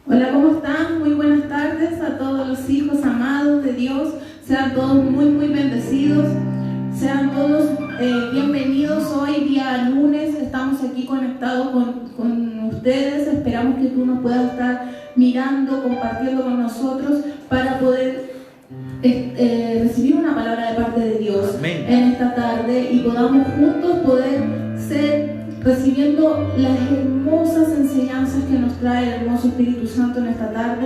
Hola, ¿cómo están? Muy buenas tardes a todos los hijos amados de Dios. Sean todos muy bendecidos. Sean todos bienvenidos hoy, día lunes. Estamos aquí conectados con ustedes. Esperamos que tú nos puedas estar mirando, compartiendo con nosotros para poder recibir una palabra de parte de Dios. Amén. En esta tarde y podamos juntos poder ser recibiendo las hermosas enseñanzas que nos trae el hermoso Espíritu Santo en esta tarde,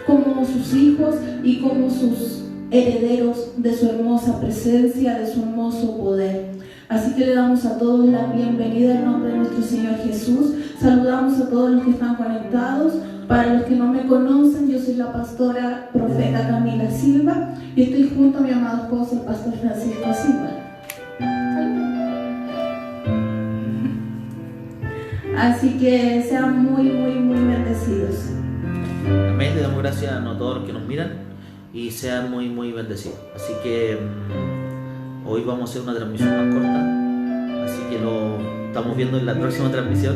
como sus hijos y como sus herederos de su hermosa presencia, de su hermoso poder. Así que le damos a todos la bienvenida en nombre de nuestro Señor Jesús. Saludamos a todos los que están conectados. Para los que no me conocen, yo soy la pastora profeta Camila Silva y estoy junto a mi amado esposo, el pastor Francisco Silva. Así que sean muy bendecidos. Amén. Le damos gracias a todos los que nos miran y sean muy bendecidos. Así que hoy vamos a hacer una transmisión más corta, así que lo estamos viendo en la próxima transmisión.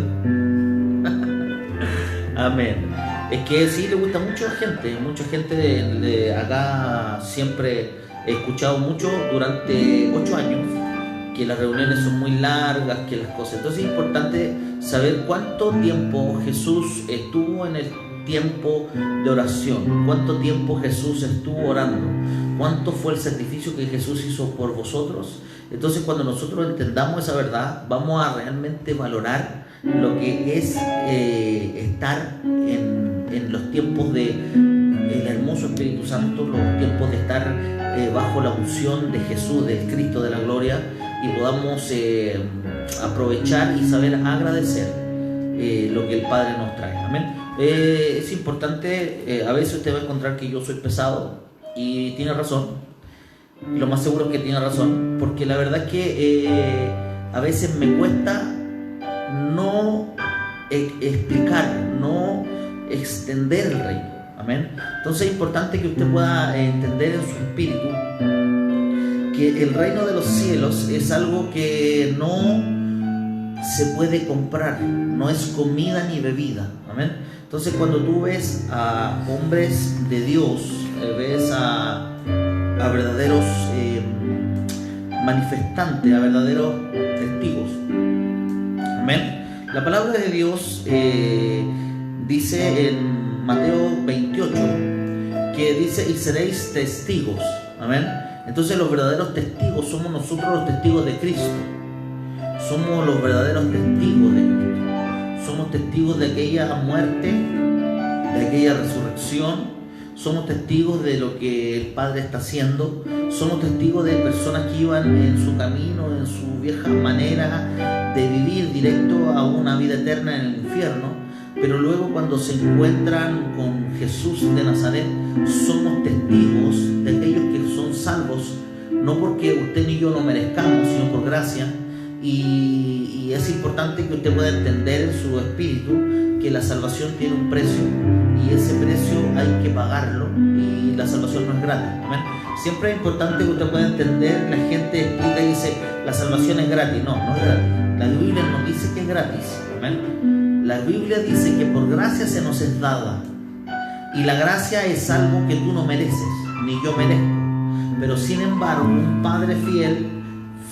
Amén. Es que sí le gusta mucha gente de acá. Siempre he escuchado mucho durante 8 años que las reuniones son muy largas, que las cosas. Entonces es importante saber cuánto tiempo Jesús estuvo en el tiempo de oración, cuánto tiempo Jesús estuvo orando, cuánto fue el sacrificio que Jesús hizo por vosotros. Entonces cuando nosotros entendamos esa verdad, vamos a realmente valorar lo que es estar en los tiempos del hermoso Espíritu Santo, los tiempos de estar bajo la unción de Jesús, del Cristo de la gloria, y podamos aprovechar y saber agradecer lo que el Padre nos trae. Amén. Es importante, a veces usted va a encontrar que yo soy pesado y tiene razón. Lo más seguro es que tiene razón, porque la verdad es que a veces me cuesta no explicar, no extender el reino. Amén. Entonces es importante que usted pueda entender en su espíritu que el reino de los cielos es algo que no se puede comprar, no es comida ni bebida. Amén. Entonces cuando tú ves a hombres de Dios, ves a verdaderos manifestantes, a verdaderos testigos. Amén. La palabra de Dios dice en Mateo 28 que dice: y seréis testigos. Amén. Entonces los verdaderos testigos somos nosotros, los testigos de Cristo. Somos los verdaderos testigos de Cristo. Somos testigos de aquella muerte, de aquella resurrección. Somos testigos de lo que el Padre está haciendo. Somos testigos de personas que iban en su camino, en su vieja manera de vivir directo a una vida eterna en el infierno. Pero luego cuando se encuentran con Jesús de Nazaret, somos testigos de aquellos que son salvos, no porque usted ni yo lo merezcamos, sino por gracia. Y es importante que usted pueda entender en su espíritu que la salvación tiene un precio, y ese precio hay que pagarlo, y la salvación no es gratis. Amén. Siempre es importante que usted pueda entender. La gente explica y dice: la salvación es gratis. No es gratis. La Biblia nos dice que es gratis. Amén. La Biblia dice que por gracia se nos es dada, y la gracia es algo que tú no mereces, ni yo merezco. Pero sin embargo, un Padre fiel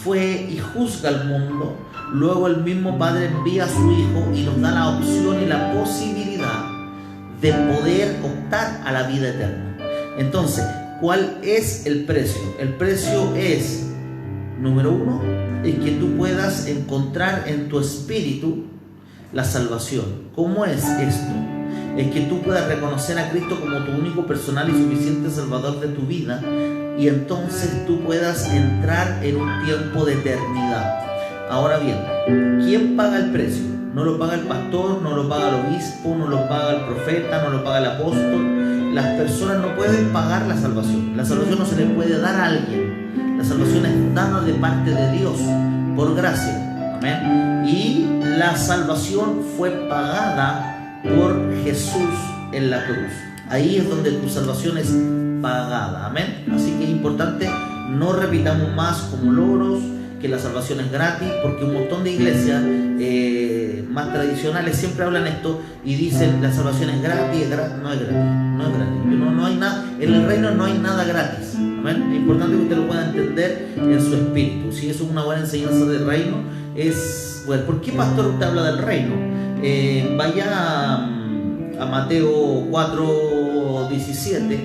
fue y juzga al mundo. Luego el mismo Padre envía a su Hijo y nos da la opción y la posibilidad de poder optar a la vida eterna. Entonces, ¿cuál es el precio? El precio es, número 1, es que tú puedas encontrar en tu espíritu la salvación. ¿Cómo es esto? Es que tú puedas reconocer a Cristo como tu único, personal y suficiente Salvador de tu vida, y entonces tú puedas entrar en un tiempo de eternidad. Ahora bien, ¿quién paga el precio? No lo paga el pastor, no lo paga el obispo, no lo paga el profeta, no lo paga el apóstol. Las personas no pueden pagar la salvación. La salvación no se le puede dar a alguien. La salvación es dada de parte de Dios, por gracia. Amén. Y la salvación fue pagada por Jesús en la cruz. Ahí es donde tu salvación es pagada. Amén. Así que es importante, no repitamos más como logros, que la salvación es gratis, porque un montón de iglesias más tradicionales siempre hablan esto y dicen la salvación es gratis, no es gratis, no es gratis. No hay nada, en el reino no hay nada gratis. ¿Amén? Es importante que usted lo pueda entender en su espíritu. Si eso es una buena enseñanza del reino, es bueno. ¿Por qué, pastor, usted habla del reino? Vaya a Mateo 4:17.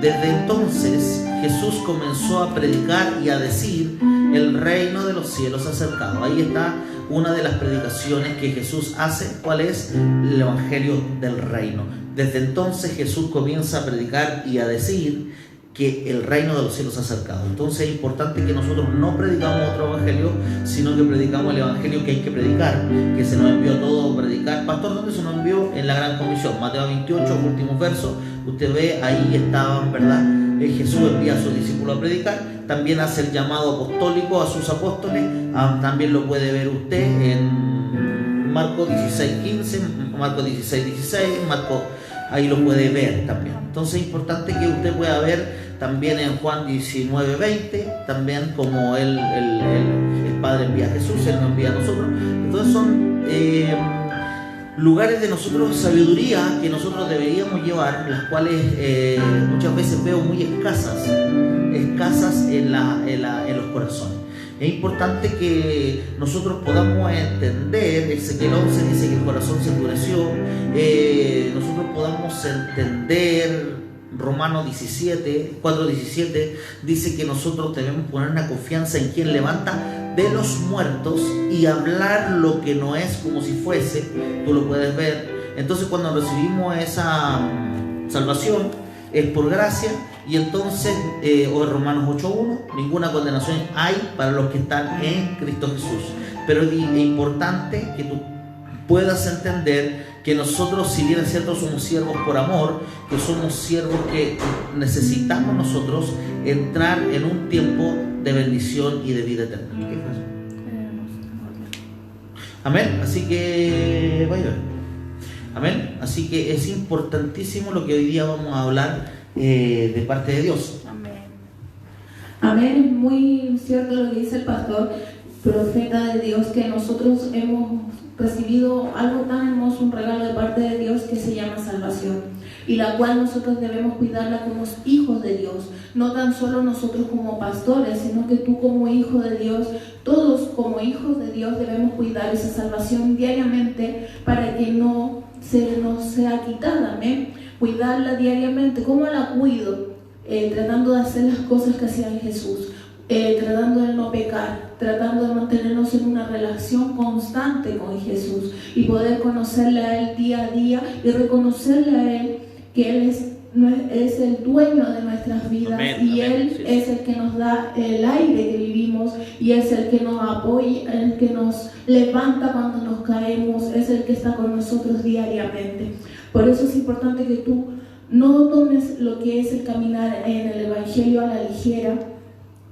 Desde entonces Jesús comenzó a predicar y a decir: el reino de los cielos se ha acercado. Ahí está una de las predicaciones que Jesús hace. ¿Cuál es? El evangelio del reino. Desde entonces Jesús comienza a predicar y a decir que el reino de los cielos se ha acercado. Entonces es importante que nosotros no predicamos otro evangelio, sino que predicamos el evangelio que hay que predicar, que se nos envió todo a predicar. Pastor, ¿dónde se nos envió? En la gran comisión, Mateo 28, últimos versos. Usted ve, ahí estaban, ¿verdad? Jesús envía a sus discípulos a predicar. También hace el llamado apostólico a sus apóstoles. También lo puede ver usted en Marcos 16:15, Marcos 16:16, Marcos, ahí lo puede ver también. Entonces es importante que usted pueda ver también en Juan 19:20, también como el Padre envía a Jesús, Él nos envía a nosotros. Entonces son lugares de nosotros, sabiduría que nosotros deberíamos llevar, las cuales muchas veces veo muy escasas en los corazones. Es importante que nosotros podamos entender. Ezequiel 11 dice que el corazón se endureció. Nosotros podamos entender. Romanos 4:17 dice que nosotros debemos poner una confianza en quien levanta de los muertos y hablar lo que no es como si fuese. Tú lo puedes ver. Entonces, cuando recibimos esa salvación, es por gracia. Y entonces, Romanos 8:1, ninguna condenación hay para los que están en Cristo Jesús. Pero es importante que tú puedas entender que nosotros, si bien es cierto, somos siervos por amor, que somos siervos que necesitamos nosotros entrar en un tiempo de bendición y de vida eterna. ¿Qué fue eso? Amén. Así que vaya. Amén. Así que es importantísimo lo que hoy día vamos a hablar de parte de Dios. Amén. Amén. Es muy cierto lo que dice el pastor, profeta de Dios, que nosotros hemos recibido algo tan hermoso, un regalo de parte de Dios que se llama salvación, y la cual nosotros debemos cuidarla como hijos de Dios. No tan solo nosotros como pastores, sino que tú como hijo de Dios, todos como hijos de Dios debemos cuidar esa salvación diariamente para que no se nos sea quitada. ¿Amén? Cuidarla diariamente. ¿Cómo la cuido? Tratando de hacer las cosas que hacía Jesús, tratando de no pecar, tratando de mantenernos en una relación constante con Jesús y poder conocerle a Él día a día y reconocerle a Él que Él es el dueño de nuestras vidas. Amén, y amén, Él sí, es el que nos da el aire que vivimos, y es el que nos apoya, el que nos levanta cuando nos caemos, es el que está con nosotros diariamente. Por eso es importante que tú no tomes lo que es el caminar en el Evangelio a la ligera.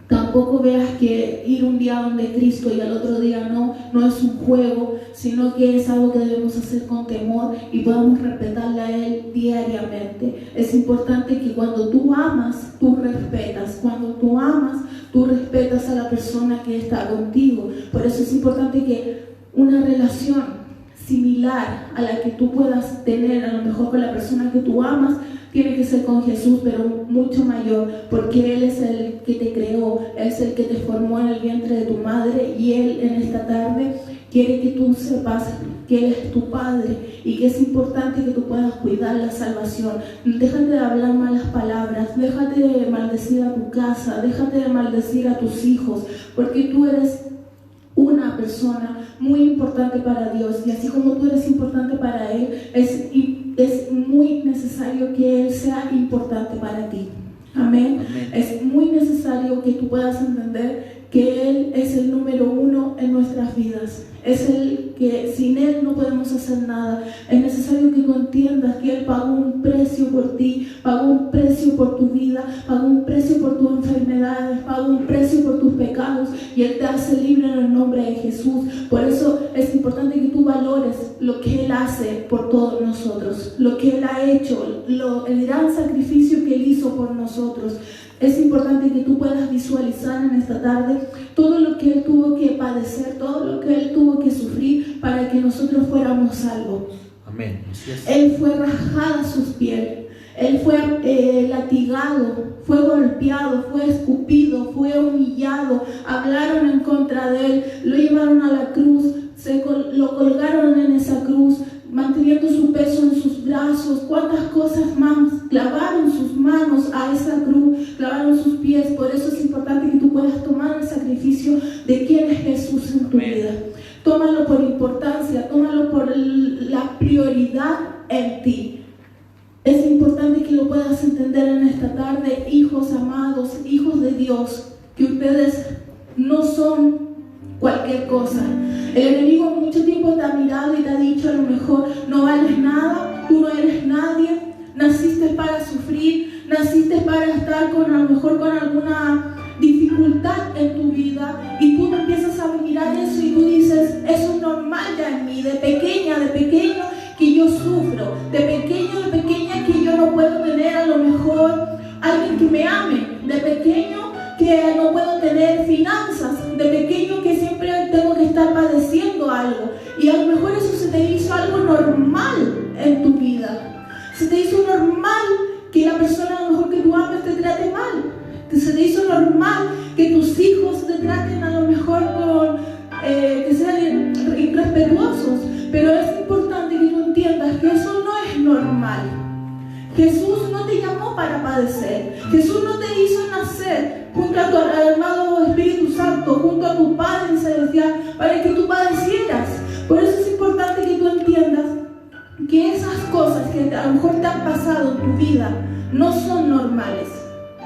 Tampoco veas que ir un día donde Cristo y al otro día no es un juego, sino que es algo que debemos hacer con temor y podamos respetarle a Él diariamente. Es importante que cuando tú amas, tú respetas. Cuando tú amas, tú respetas a la persona que está contigo. Por eso es importante que una relación similar a la que tú puedas tener a lo mejor con la persona que tú amas, tiene que ser con Jesús, pero mucho mayor, porque Él es el que te creó, es el que te formó en el vientre de tu madre, y Él en esta tarde quiere que tú sepas que Él es tu Padre y que es importante que tú puedas cuidar la salvación. Déjate de hablar malas palabras, déjate de maldecir a tu casa, déjate de maldecir a tus hijos, porque tú eres una persona muy importante para Dios, y así como tú eres importante para Él, es muy necesario que Él sea importante para ti. Amén. Amén. Es muy necesario que tú puedas entender que Él es el número uno en nuestras vidas. Es el que sin Él no podemos hacer nada. Es necesario que tú entiendas que Él pagó un precio por ti, pagó un precio por tu vida, pagó un precio por tus enfermedades, pagó un precio por tus pecados, y Él te hace libre en el nombre de Jesús. Por eso es importante que tú valores lo que Él hace por todos nosotros, lo que Él ha hecho, el gran sacrificio que Él hizo por nosotros. Es importante que tú puedas visualizar en esta tarde todo lo que Él tuvo que padecer, todo lo que Él tuvo que sufrir para que nosotros fuéramos salvos. Amén. Él fue rajada sus pieles, Él fue latigado, fue golpeado, fue escupido, fue humillado, hablaron en contra de Él, lo llevaron a la cruz, lo colgaron en esa cruz, manteniendo su peso en sus brazos, cuántas cosas más, clavaron sus manos a esa cruz, clavaron sus pies. Por eso es importante que tú puedas tomar el sacrificio de quién es Jesús en tu vida. Tómalo por importancia, tómalo por la prioridad en ti. Es importante que lo puedas entender en esta tarde, hijos amados, hijos de Dios, que ustedes no son cualquier cosa. El enemigo mucho tiempo te ha mirado y te ha dicho: a lo mejor no vales nada, tú no eres nadie, naciste para sufrir, naciste para estar a lo mejor con alguna dificultad en tu vida, y tú empiezas a mirar eso y tú dices: eso es normal ya en mí, de pequeño que yo sufro, de pequeña que yo no puedo tener a lo mejor alguien que me ame, de pequeño que no puedo tener finanzas, de pequeño que siempre tengo que estar padeciendo algo, y a lo mejor eso se te hizo algo normal en tu vida. Se te hizo normal que la persona a lo mejor que tú ames te trate mal. Se te hizo normal que tus hijos te traten a lo mejor que sean irrespetuosos. Pero es importante que tú entiendas que eso no es normal. Jesús no te llamó para padecer. Jesús no te hizo nacer junto a tu amado Espíritu Santo, junto a tu Padre Celestial, para que tú padecieras. Por eso es importante que tú entiendas que esas cosas que a lo mejor te han pasado en tu vida no son normales.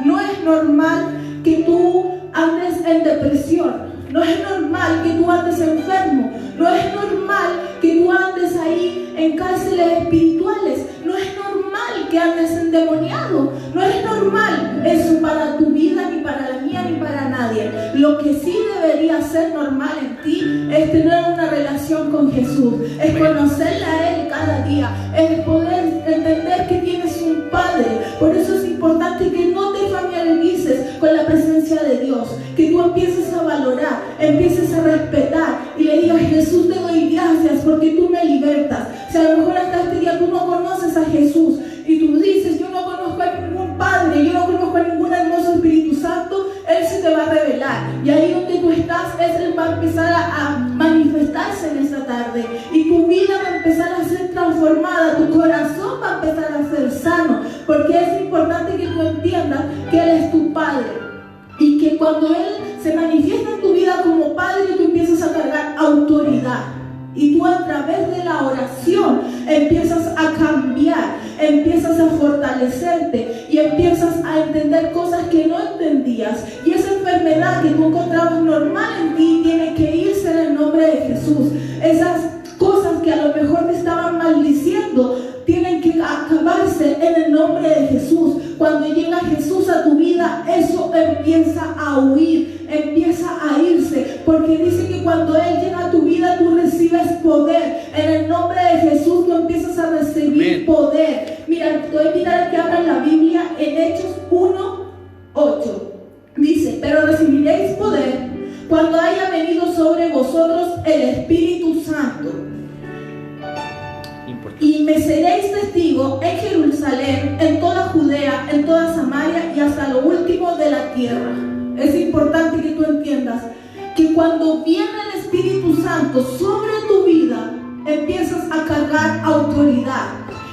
No es normal que tú andes en depresión. No es normal que tú andes enfermo. No es normal que tú andes ahí en cárceles espirituales. No es normal que andes endemoniado. No es normal eso para tu vida, ni para la mía, ni para nadie. Lo que sí debería ser normal en ti es tener una relación con Jesús, es conocerle a Él cada día, es poder entender que tienes un Padre. Por eso es importante que no te familiarices con la presencia de Dios, que tú empieces a valorar, empieces a respetar y le digas: Jesús, te doy gracias porque tú me libertas. Si a lo mejor hasta este día tú no conoces a Jesús y tú dices: yo no conozco a ningún Padre, yo no conozco a ningún hermoso Espíritu Santo, Él se te va a revelar. Y ahí donde tú estás, Él va a empezar a manifestarse en esta tarde, y tu vida va a empezar a ser transformada, tu corazón va a empezar a ser sano, porque es importante que tú entiendas que Él es tu Padre, y que cuando Él se manifiesta en tu vida como Padre, tú empiezas a cargar autoridad. Y tú a través de la oración empiezas a cambiar, empiezas a fortalecerte y empiezas a entender cosas que no entendías. Y esa enfermedad que tú encontrabas normal en ti tiene que irse en el nombre de Jesús. Esas cosas que a lo mejor te estaban maldiciendo tienen que acabarse en el nombre de Jesús. Cuando llega Jesús a tu vida, eso empieza a huir, empieza a irse, porque dice que cuando Él llega a tu vida, tú recibes poder. En el nombre de Jesús tú empiezas a recibir poder. Mira, te voy a invitar a que abran la Biblia en Hechos 1:8. Dice: pero recibiréis poder cuando haya venido sobre vosotros el Espíritu Santo, y me seréis testigos en Jerusalén, en toda Judea, en toda Samaria y hasta lo último de la tierra. Es importante que tú entiendas que cuando viene el Espíritu Santo sobre tu vida, empiezas a cargar autoridad.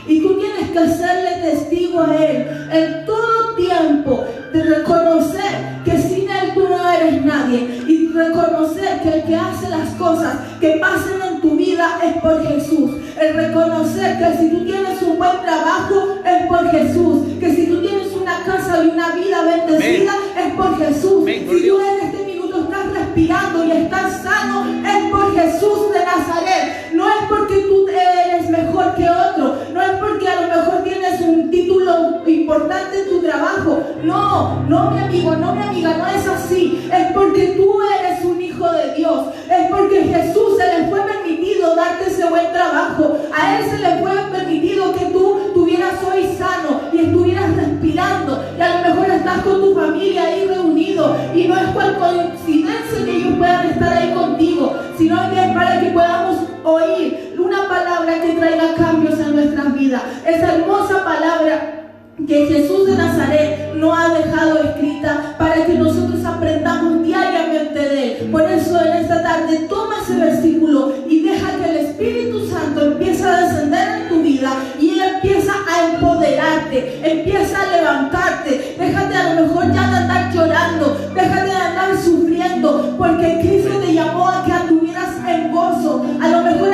Y tú tienes que hacerle testigo a Él en todo tiempo, de reconocer que sin Él tú no eres nadie, y reconocer que el que hace las cosas que pasen en tu vida es por Jesús. El reconocer que si tú tienes un buen trabajo es por Jesús, que si tú tienes una casa y una vida bendecida es por Jesús, si tú en este minuto estás respirando y estás sano es por Jesús de Nazaret. No es porque tú eres mejor que otro, no es porque a lo mejor tienes un título importante en tu trabajo. No, no, mi amigo, no, mi amiga, no es así. Es porque tú eres un hijo de Dios. Es porque Jesús se le fue permitido darte ese buen trabajo. A Él se le fue permitido que tú estuvieras hoy sano y estuvieras respirando. Y a lo mejor estás con tu familia ahí reunido y no es cual coincidencia que ellos puedan estar ahí contigo, sino que es para que podamos oír una palabra que traiga cambios en nuestras vidas. Esa hermosa palabra que Jesús de Nazaret nos ha dejado escrita para que nosotros aprendamos diariamente de Él. Por eso en esta tarde toma ese versículo y deja que el Espíritu Santo empiece a descender en tu vida y Él empieza a empoderarte, empieza a levantarte. Déjate a lo mejor ya de andar llorando, déjate de andar sufriendo, porque Cristo te llamó a que anduvieras en gozo. A lo mejor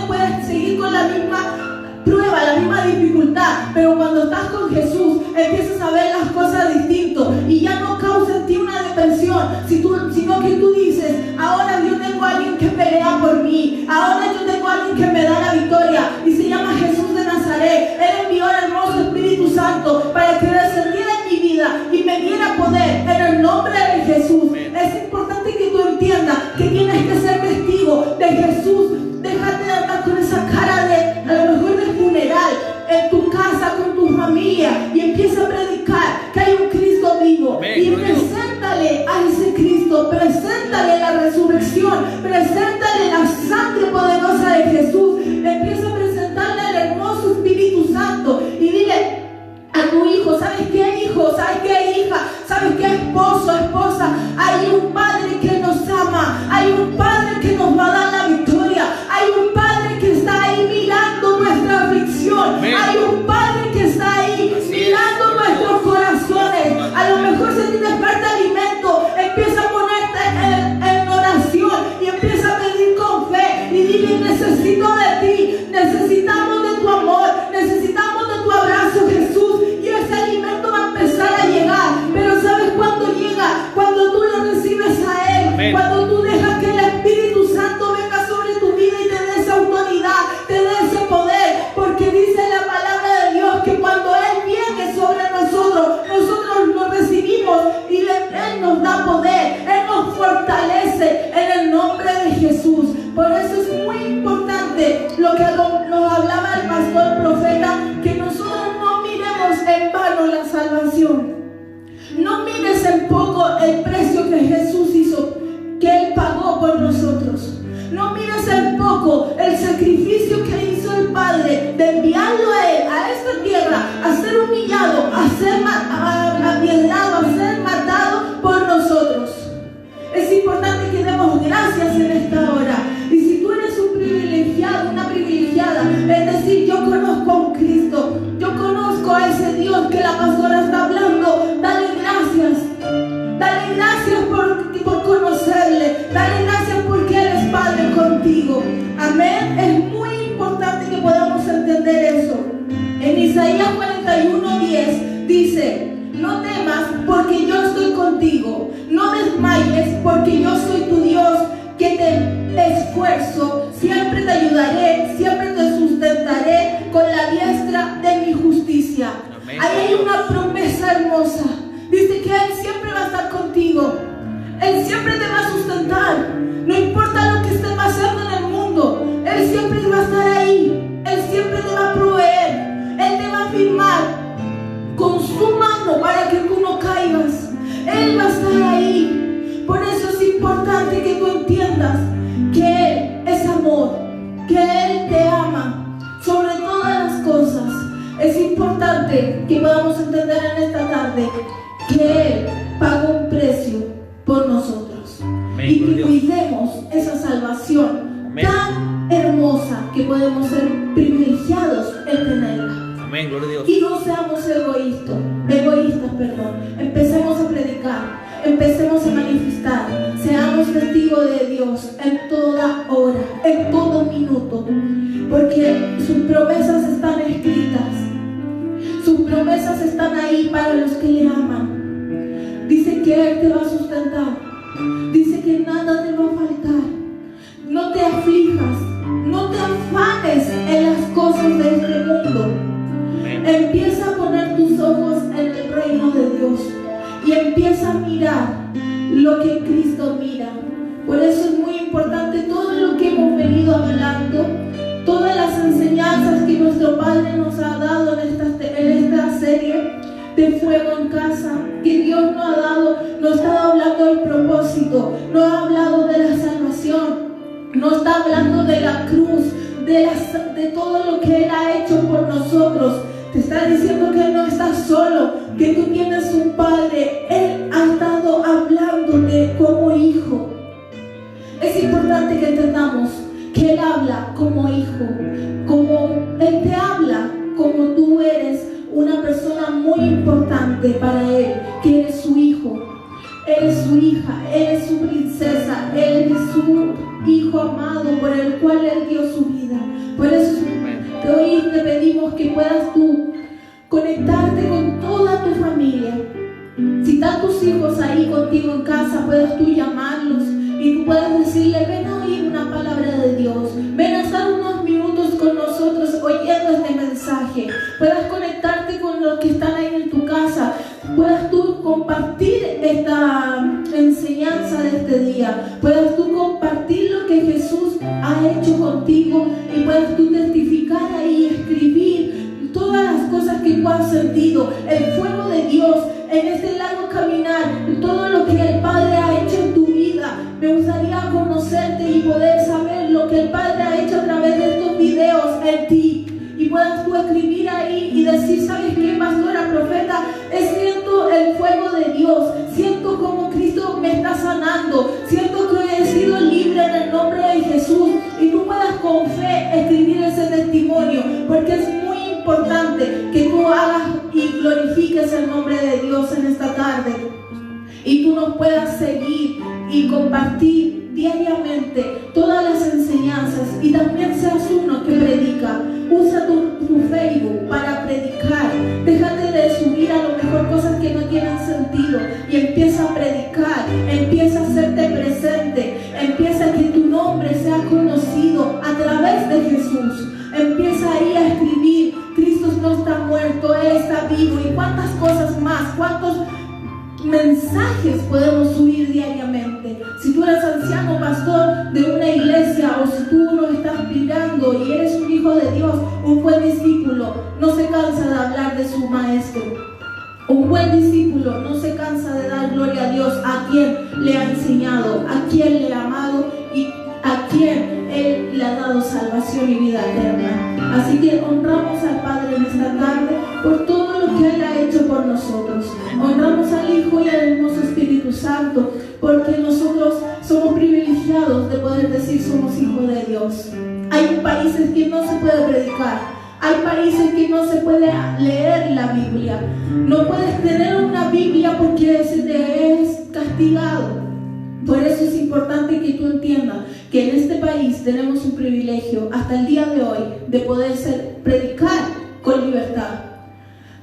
puedes seguir con la misma prueba, la misma dificultad, pero cuando estás con Jesús empiezas a ver las cosas distinto y ya no causa en ti una depresión, sino que tú dices: ahora yo tengo a alguien que pelea por mí, ahora yo tengo a alguien que me da la victoria y se llama Jesús de Nazaret. Él envió el hermoso Espíritu Santo para que descendiera en mi vida y me diera poder en el nombre de Jesús. Es importante que tú entiendas que tienes que ser testigo de Jesús. Déjate de andar con esa cara de, a lo mejor, de funeral en tu casa con tu familia y empieza a predicar que hay un Cristo vivo. Y preséntale a ese Cristo, preséntale la resurrección, preséntale la sangre poderosa de Jesús. Empieza a presentarle al hermoso Espíritu Santo y dile a tu hijo: ¿sabes qué, hijo? ¿Sabes qué, hija? ¿Sabes qué, esposo, esposa? Hay un Padre que nos ama, hay un Padre que nos va a dar la victoria, hay un Padre que está ahí mirando nuestra aflicción, hay un Padre que está ahí mirando nuestros corazones. A lo mejor si te falta alimento, empieza a ponerte en oración y empieza a pedir con fe y dile: necesito de ti, necesitamos de tu amor, necesitamos de tu abrazo, Jesús. Y ese alimento va a empezar a llegar. Pero ¿sabes cuándo llega? Cuando tú lo recibes a Él. Amén. Cuando tú dejas que el Espíritu Santo venga sobre tu vida y te dé esa autoridad, te dé ese poder. Porque dice la palabra de Dios que cuando Él viene sobre nosotros, nosotros lo recibimos y Él nos da poder, Él nos fortalece en el nombre de Jesús. Por eso es muy importante lo que nos hablaba el pastor profeta, que nosotros no miremos en vano la salvación. No mires en poco el precio que Jesús hizo, que Él pagó por nosotros. No mires en poco el sacrificio que hizo el Padre de enviarlo a Él, a esta tierra, a ser humillado, a ser apiedrado, a ser matado por nosotros. Es importante que demos gracias en esta hora. Y si tú eres un privilegiado, una privilegiada, es decir, yo conozco a un Cristo, yo conozco a ese Dios que la pastora está hablando, dale gracias. Dale gracias por conocerle. Dale gracias porque Él es Padre contigo. Amén. Es muy importante que podamos entender eso. En Isaías 41:10 dice: no temas porque yo estoy contigo. No desmayes porque yo soy tu Dios, que te esfuerzo. Siempre te ayudaré, siempre te sustentaré con la diestra de mi justicia. Amén. Ahí hay una promesa hermosa. Dice que Él siempre va a estar contigo. Él siempre te va a sustentar. No importa lo que esté pasando en el mundo, Él siempre va a estar ahí. Él siempre te va a proveer. Él te va a firmar con su mano para que tú no caigas. Él va a estar ahí. Por eso es importante que tú entiendas que Él es amor, que Él te ama sobre todas las cosas. Es importante que podamos entender en esta tarde que Él pagó un precio por nosotros. Amén. Y que cuidemos esa salvación. Amén. Tan hermosa que podemos ser privilegiados en tenerla. Amén, gloria a Dios. Y no seamos egoístas, Empecemos a predicar, empecemos a manifestar, seamos testigos de Dios en toda hora, en todo minuto, porque sus promesas están escritas. Sus promesas están ahí para los que le aman. Dice que Él te va a sustentar. Dice que nada te va a faltar. No te Empieza a poner tus ojos en el reino de Dios y empieza a mirar lo que Cristo mira. Por eso es muy importante todo lo que hemos venido hablando, todas las enseñanzas que nuestro Padre nos ha dado en esta serie de Fuego en Casa, que Dios nos ha dado, nos está hablando del propósito, nos ha hablado de la salvación, nos está hablando de la cruz, de todo lo que Él ha hecho por nosotros. Te está diciendo que no estás solo, que tú tienes un Padre. Él ha estado hablándote como hijo. Es importante que entendamos que Él habla como hijo, como Él te habla, como tú eres una persona muy importante para Él, que eres su hijo, eres su hija, eres su princesa, Él es su hijo amado por el cual Él dio su vida. Por eso hoy te pedimos que puedas tú conectarte con toda tu familia. Si están tus hijos ahí contigo en casa, puedas tú llamarlos y tú puedas decirle: ven a oír una palabra de Dios, ven a estar unos minutos con nosotros oyendo este mensaje. Puedas conectarte con los que están ahí en tu casa, puedas tú compartir esta enseñanza de este día, puedas tú compartir lo que Jesús ha hecho contigo y puedas tú testificar ahí, escribir todas las cosas que tú has sentido, el fuego de Dios en este largo caminar, todo lo que el Padre ha hecho en tu vida. Me gustaría conocerte y poder saber lo que el Padre ha hecho a través de estos videos en ti. Y puedas tú escribir ahí y decir: ¿sabes qué, pastora, profeta? Siento el fuego de Dios, siento como Cristo me está sanando, siento que he sido libre en el nombre de Jesús. Y tú puedas con fe escribir ese testimonio, porque es muy importante que tú hagas y glorifiques el nombre de Dios en esta tarde. Y tú nos puedas seguir y compartir diariamente todas las enseñanzas, y también seas uno que predica. Usa tu Facebook para predicar. Déjate de subir a lo mejor cosas que no tienen sentido y empieza a predicar, empieza a hacerte presente, empieza a que tu nombre sea conocido a través de Jesús. Empieza ahí a escribir: Cristo no está muerto, Él está vivo. Y cuántas cosas más, cuántos mensajes podemos subir diariamente. Si tú eres anciano, pastor de una iglesia, o si tú nos estás mirando y eres un hijo de Dios, un buen discípulo no se cansa de hablar de su maestro. Un buen discípulo no se cansa de dar gloria a Dios, a quien le ha enseñado, a quien le ha amado y a quien Él le ha dado salvación y vida eterna. Así que honramos al Padre en esta tarde por todo lo que Él ha hecho por nosotros. Honramos al Hijo y al hermoso Espíritu Santo, porque nosotros somos privilegiados de poder decir somos hijos de Dios. Hay países que no se puede predicar, hay países que no se puede leer la Biblia. No puedes tener una Biblia porque se te es castigado. Por eso es importante que tú entiendas que en este país tenemos un privilegio hasta el día de hoy de poder predicar con libertad.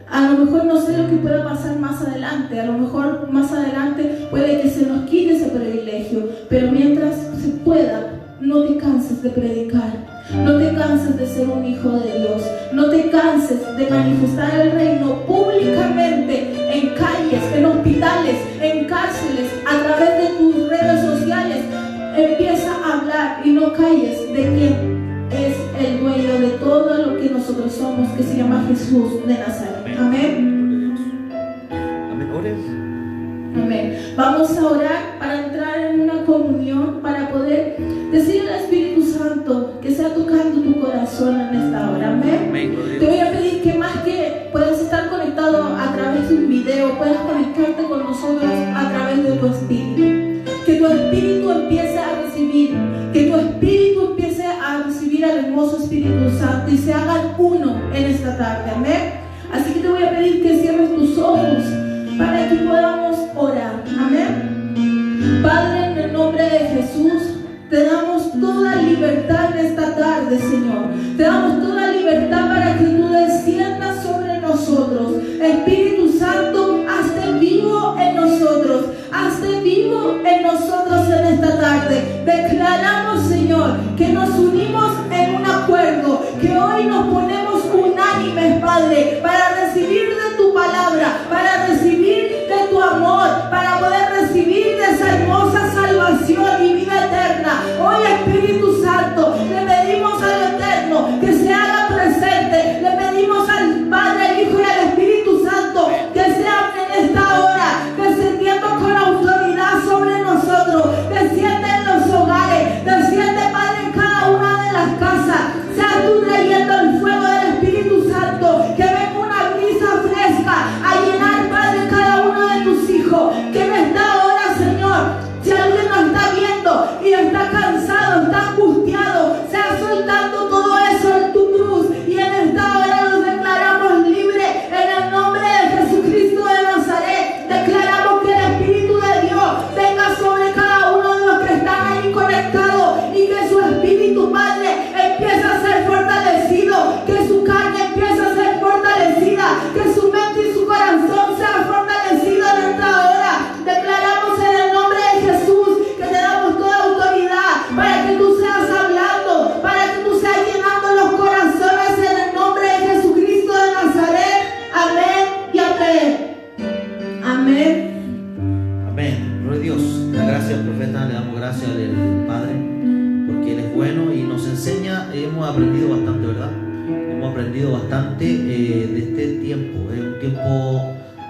A lo mejor no sé lo que pueda pasar más adelante, a lo mejor más adelante puede que se nos quite ese privilegio, pero mientras se pueda, no te canses de predicar, no te canses de ser un hijo de Dios, no te canses de manifestar el reino públicamente en calles, en hospitales, en cárceles, a través de tus redes sociales. Empieza a hablar y no calles de quien es el dueño de todo lo que nosotros somos, que se llama Jesús de Nazaret. Amén. Amén. Vamos a orar para entrar en una comunión, para poder decirle al Espíritu Santo que sea tocando tu corazón en esta hora. Amén. Te voy a pedir que más que puedas estar conectado a través de un video, puedas conectarte con nosotros a través de tu espíritu. Que tu espíritu empiece a recibir, que tu espíritu empiece a recibir al hermoso Espíritu Santo y se hagan uno en esta tarde. Amén. Así que te voy a pedir que cierres tus ojos para que podamos orar. Amén. Padre, en el nombre de Jesús, te damos toda libertad en esta tarde, Señor. Te damos toda libertad para que tú desciendas sobre nosotros. Espíritu Santo, hazte vivo en nosotros. Hazte vivo en nosotros en esta tarde. Declaramos, Señor, que nos unimos en un acuerdo, que hoy nos ponemos unánimes, Padre, para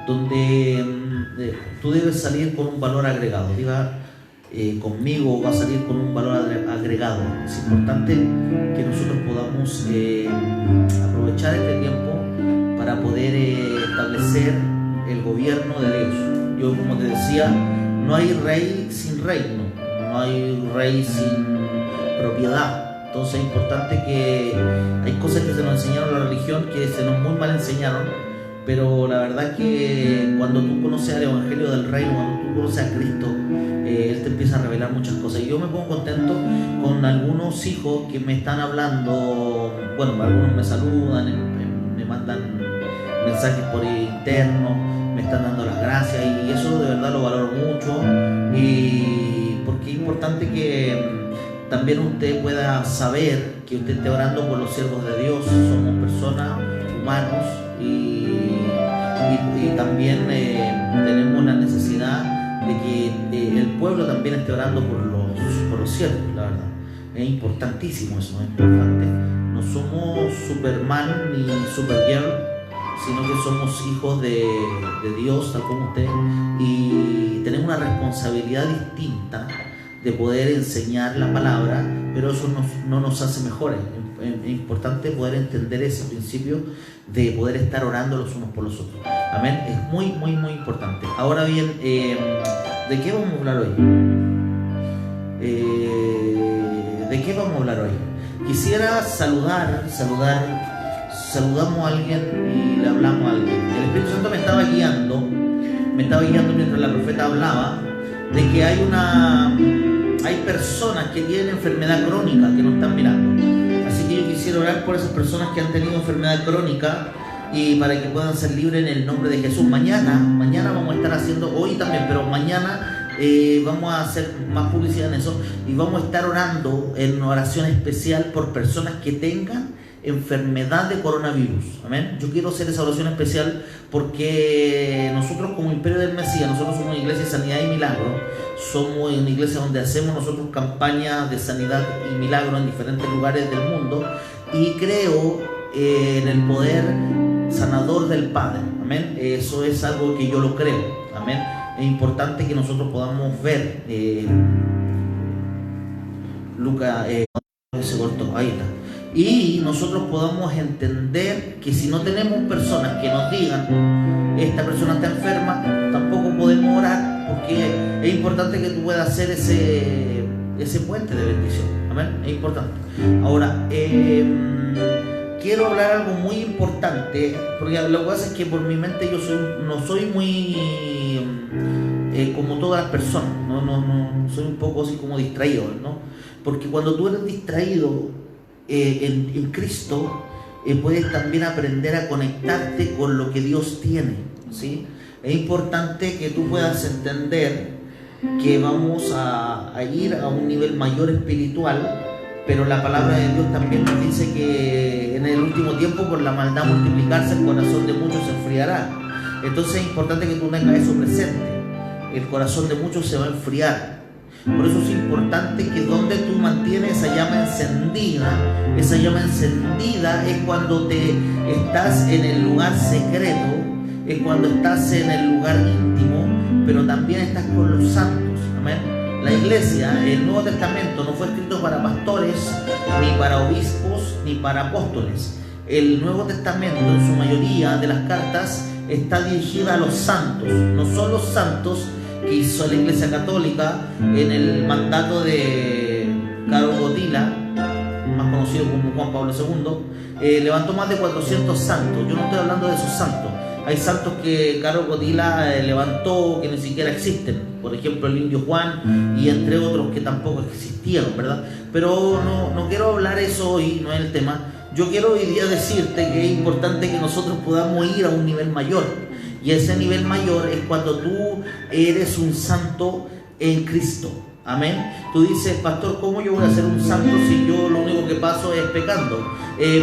donde tú debes salir con un valor agregado. Diga, conmigo va a salir con un valor agregado. Es importante que nosotros podamos aprovechar este tiempo para poder establecer el gobierno de Dios. Yo, como te decía, no hay rey sin reino, no hay rey sin propiedad. Entonces es importante que hay cosas que se nos enseñaron en la religión que se nos muy mal enseñaron, pero la verdad es que cuando tú conoces el Evangelio del Reino, cuando tú conoces a Cristo, Él te empieza a revelar muchas cosas. Y yo me pongo contento con algunos hijos que me están hablando. Bueno, algunos me saludan, me mandan mensajes por interno, me están dando las gracias, y eso de verdad lo valoro mucho, y porque es importante que también usted pueda saber que usted esté orando por los siervos de Dios. Somos personas, humanos, y también tenemos la necesidad de que el pueblo también esté orando por los siervos, la verdad. Es importantísimo eso, es importante. No somos Superman ni Supergirl, sino que somos hijos de Dios, tal como usted, y tenemos una responsabilidad distinta de poder enseñar la palabra, pero eso no nos hace mejores. Es importante poder entender ese principio de poder estar orando los unos por los otros. Amén. Es muy, muy, muy importante. Ahora bien, ¿de qué vamos a hablar hoy? ¿De qué vamos a hablar hoy? Quisiera saludamos a alguien y le hablamos a alguien. El Espíritu Santo me estaba guiando mientras la profeta hablaba, de que hay personas que tienen enfermedad crónica que nos están mirando. Así que yo quisiera orar por esas personas que han tenido enfermedad crónica, y para que puedan ser libres en el nombre de Jesús. Mañana vamos a estar haciendo, hoy también, pero mañana vamos a hacer más publicidad en eso, y vamos a estar orando en una oración especial por personas que tengan enfermedad de coronavirus. Amén. Yo quiero hacer esa oración especial porque nosotros, como Imperio del Mesías, nosotros somos una iglesia de sanidad y milagro. Somos una iglesia donde hacemos nosotros campañas de sanidad y milagro en diferentes lugares del mundo, y creo en el poder sanador del Padre. Amén. Eso es algo que yo lo creo. Amén. Es importante que nosotros podamos ver Lucas se cortó, ahí está. Y nosotros podamos entender que si no tenemos personas que nos digan esta persona está enferma, tampoco podemos orar, porque es importante que tú puedas hacer ese puente de bendición. Amén. Es importante. Ahora, quiero hablar algo muy importante, porque lo que pasa es que por mi mente yo no soy muy como todas las personas, no soy un poco así como distraído, ¿no? Porque cuando tú eres distraído en Cristo, puedes también aprender a conectarte con lo que Dios tiene, ¿sí? Es importante que tú puedas entender que vamos a ir a un nivel mayor espiritual, pero la palabra de Dios también nos dice que en el último tiempo, por la maldad multiplicarse, el corazón de muchos se enfriará. Entonces es importante que tú tengas eso presente. El corazón de muchos se va a enfriar. Por eso es importante que donde tú mantienes esa llama encendida es cuando estás en el lugar secreto, es cuando estás en el lugar íntimo, pero también estás con los santos. Amén. La iglesia, el Nuevo Testamento, no fue escrito para pastores, ni para obispos, ni para apóstoles. El Nuevo Testamento, en su mayoría de las cartas, está dirigida a los santos. No son los santos que hizo la Iglesia Católica en el mandato de Caro Gotila, más conocido como Juan Pablo II. Levantó más de 400 santos. Yo no estoy hablando de esos santos. Hay santos que Caro Gotila levantó que ni siquiera existen. Por ejemplo, el Indio Juan, y entre otros que tampoco existieron, ¿verdad? Pero no quiero hablar eso hoy, no es el tema. Yo quiero hoy día decirte que es importante que nosotros podamos ir a un nivel mayor. Y ese nivel mayor es cuando tú eres un santo en Cristo. Amén. Tú dices, pastor, ¿cómo yo voy a ser un santo si yo lo único que paso es pecando?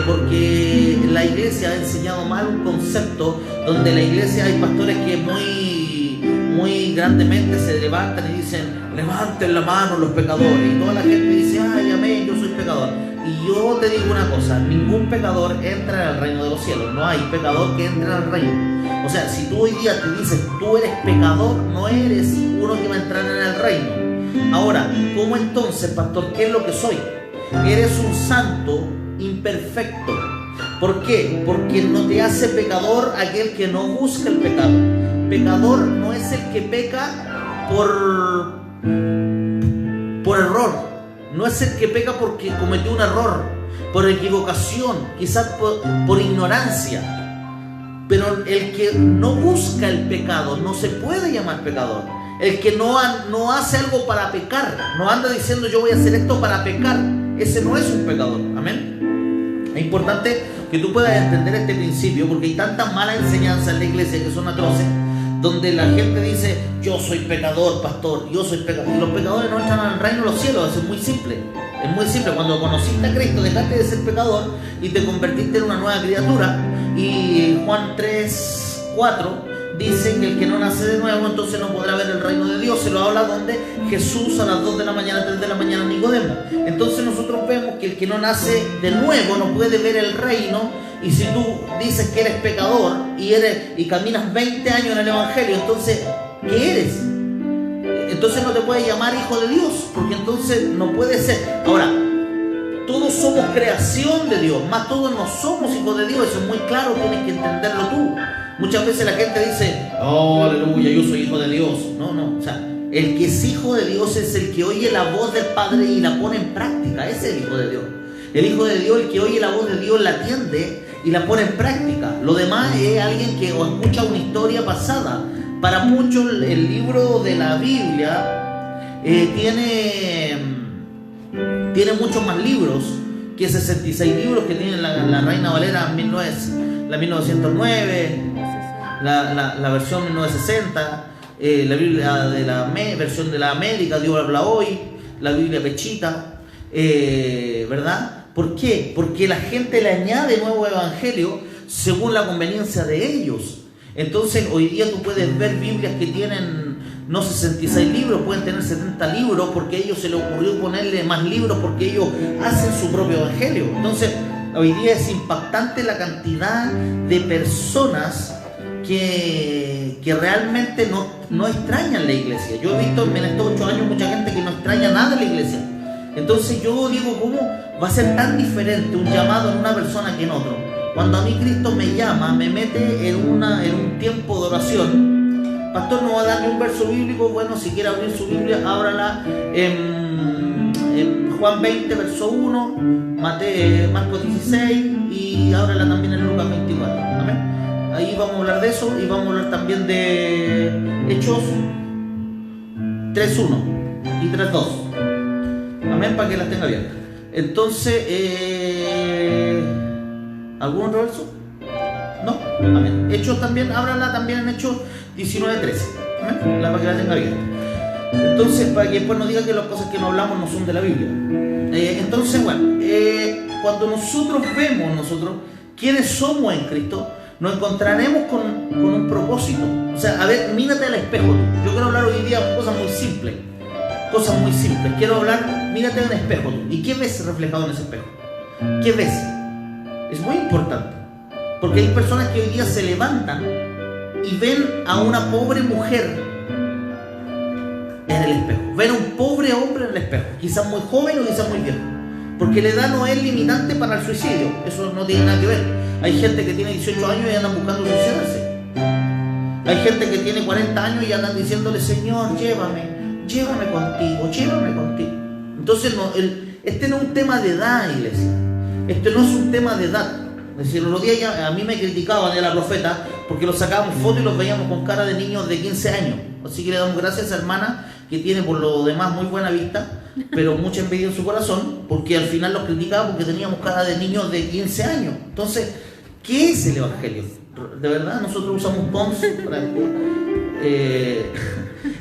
Porque la iglesia ha enseñado mal un concepto donde la iglesia hay pastores que muy grandemente se levantan y dicen, levanten la mano los pecadores. Y toda la gente dice, ay, amén, yo soy pecador. Y yo te digo una cosa, ningún pecador entra en el reino de los cielos. No hay pecador que entre al reino. O sea, si tú hoy día te dices, tú eres pecador, no eres uno que va a entrar en el reino. Ahora, ¿cómo entonces, pastor? ¿Qué es lo que soy? Eres un santo imperfecto. ¿Por qué? Porque no te hace pecador aquel que no busca el pecado. Pecador no es el que peca por error. No es el que peca porque cometió un error, por equivocación, quizás por ignorancia. Pero el que no busca el pecado no se puede llamar pecador. El que no hace algo para pecar, no anda diciendo yo voy a hacer esto para pecar, ese no es un pecador. Amén. Es importante que tú puedas entender este principio, porque hay tantas malas enseñanzas en la iglesia que son atroces, donde la gente dice, yo soy pecador, pastor, yo soy pecador. Y los pecadores no entran al reino de los cielos. Eso es muy simple. Es muy simple. Cuando conociste a Cristo, dejaste de ser pecador y te convertiste en una nueva criatura. Y Juan 3:4 dice que el que no nace de nuevo, entonces no podrá ver el reino de Dios. Se lo habla donde Jesús a las 2 de la mañana, 3 de la mañana, Nicodemo. Entonces nosotros vemos que el que no nace de nuevo no puede ver el reino. Y si tú dices que eres pecador y caminas 20 años en el Evangelio, entonces, ¿qué eres? Entonces no te puedes llamar hijo de Dios, porque entonces no puede ser. Ahora, todos somos creación de Dios, más todos no somos hijos de Dios. Eso es muy claro, tienes que entenderlo tú. Muchas veces la gente dice, oh, aleluya, yo soy hijo de Dios. No, o sea, el que es hijo de Dios es el que oye la voz del Padre y la pone en práctica. Ese es el hijo de Dios. El hijo de Dios, el que oye la voz de Dios, la atiende y la pone en práctica. Lo demás es alguien que escucha una historia pasada. Para muchos el libro de la Biblia tiene muchos más libros que 66 libros que tiene la Reina Valera 1909, la versión 1960, la Biblia de la versión de la América, Dios habla hoy, la Biblia Pechita, ¿verdad? ¿Por qué? Porque la gente le añade nuevo evangelio según la conveniencia de ellos. Entonces hoy día tú puedes ver Biblias que tienen no 66 libros, pueden tener 70 libros porque a ellos se les ocurrió ponerle más libros porque ellos hacen su propio evangelio. Entonces hoy día es impactante la cantidad de personas que realmente no extrañan la iglesia. Yo he visto en estos 8 años mucha gente que no extraña nada de la iglesia. Entonces yo digo, ¿cómo va a ser tan diferente un llamado en una persona que en otro? Cuando a mí Cristo me llama, me mete en un tiempo de oración. Pastor, no va a darle un verso bíblico. Bueno, si quiere abrir su Biblia, ábrala en Juan 20, verso 1, Marcos 16 y ábrala también en Lucas 24. Amén. Ahí vamos a hablar de eso y vamos a hablar también de Hechos 3.1 y 3.2. Amén, para que las tenga abiertas. Entonces, ¿algún otro verso? No, amén. Hechos también, ábrala también en Hechos 19:13. Amén, para que la tenga abierta. Entonces, para que después no diga que las cosas que no hablamos no son de la Biblia. Entonces, bueno, cuando nosotros vemos quiénes somos en Cristo, nos encontraremos con un propósito. O sea, a ver, mírate al espejo. Yo quiero hablar hoy día de cosas muy simples. Quiero hablar, mírate en el espejo tú. ¿Y qué ves reflejado en ese espejo? ¿Qué ves? Es muy importante. Porque hay personas que hoy día se levantan y ven a una pobre mujer en el espejo. Ven a un pobre hombre en el espejo. Quizás muy joven o quizás muy viejo. Porque la edad no es limitante para el suicidio. Eso no tiene nada que ver. Hay gente que tiene 18 años y andan buscando suicidarse. Hay gente que tiene 40 años y andan diciéndole, Señor, llévame contigo. Entonces este no es un tema de edad, iglesia. Este no es un tema de edad. Es decir, los días a mí me criticaban de la profeta porque los sacábamos fotos y los veíamos con cara de niños de 15 años. Así que le damos gracias a esa hermana que tiene por lo demás muy buena vista, pero mucha envidia en su corazón, porque al final los criticaba porque teníamos cara de niños de 15 años. Entonces, ¿qué es el evangelio? De verdad, nosotros usamos Pons para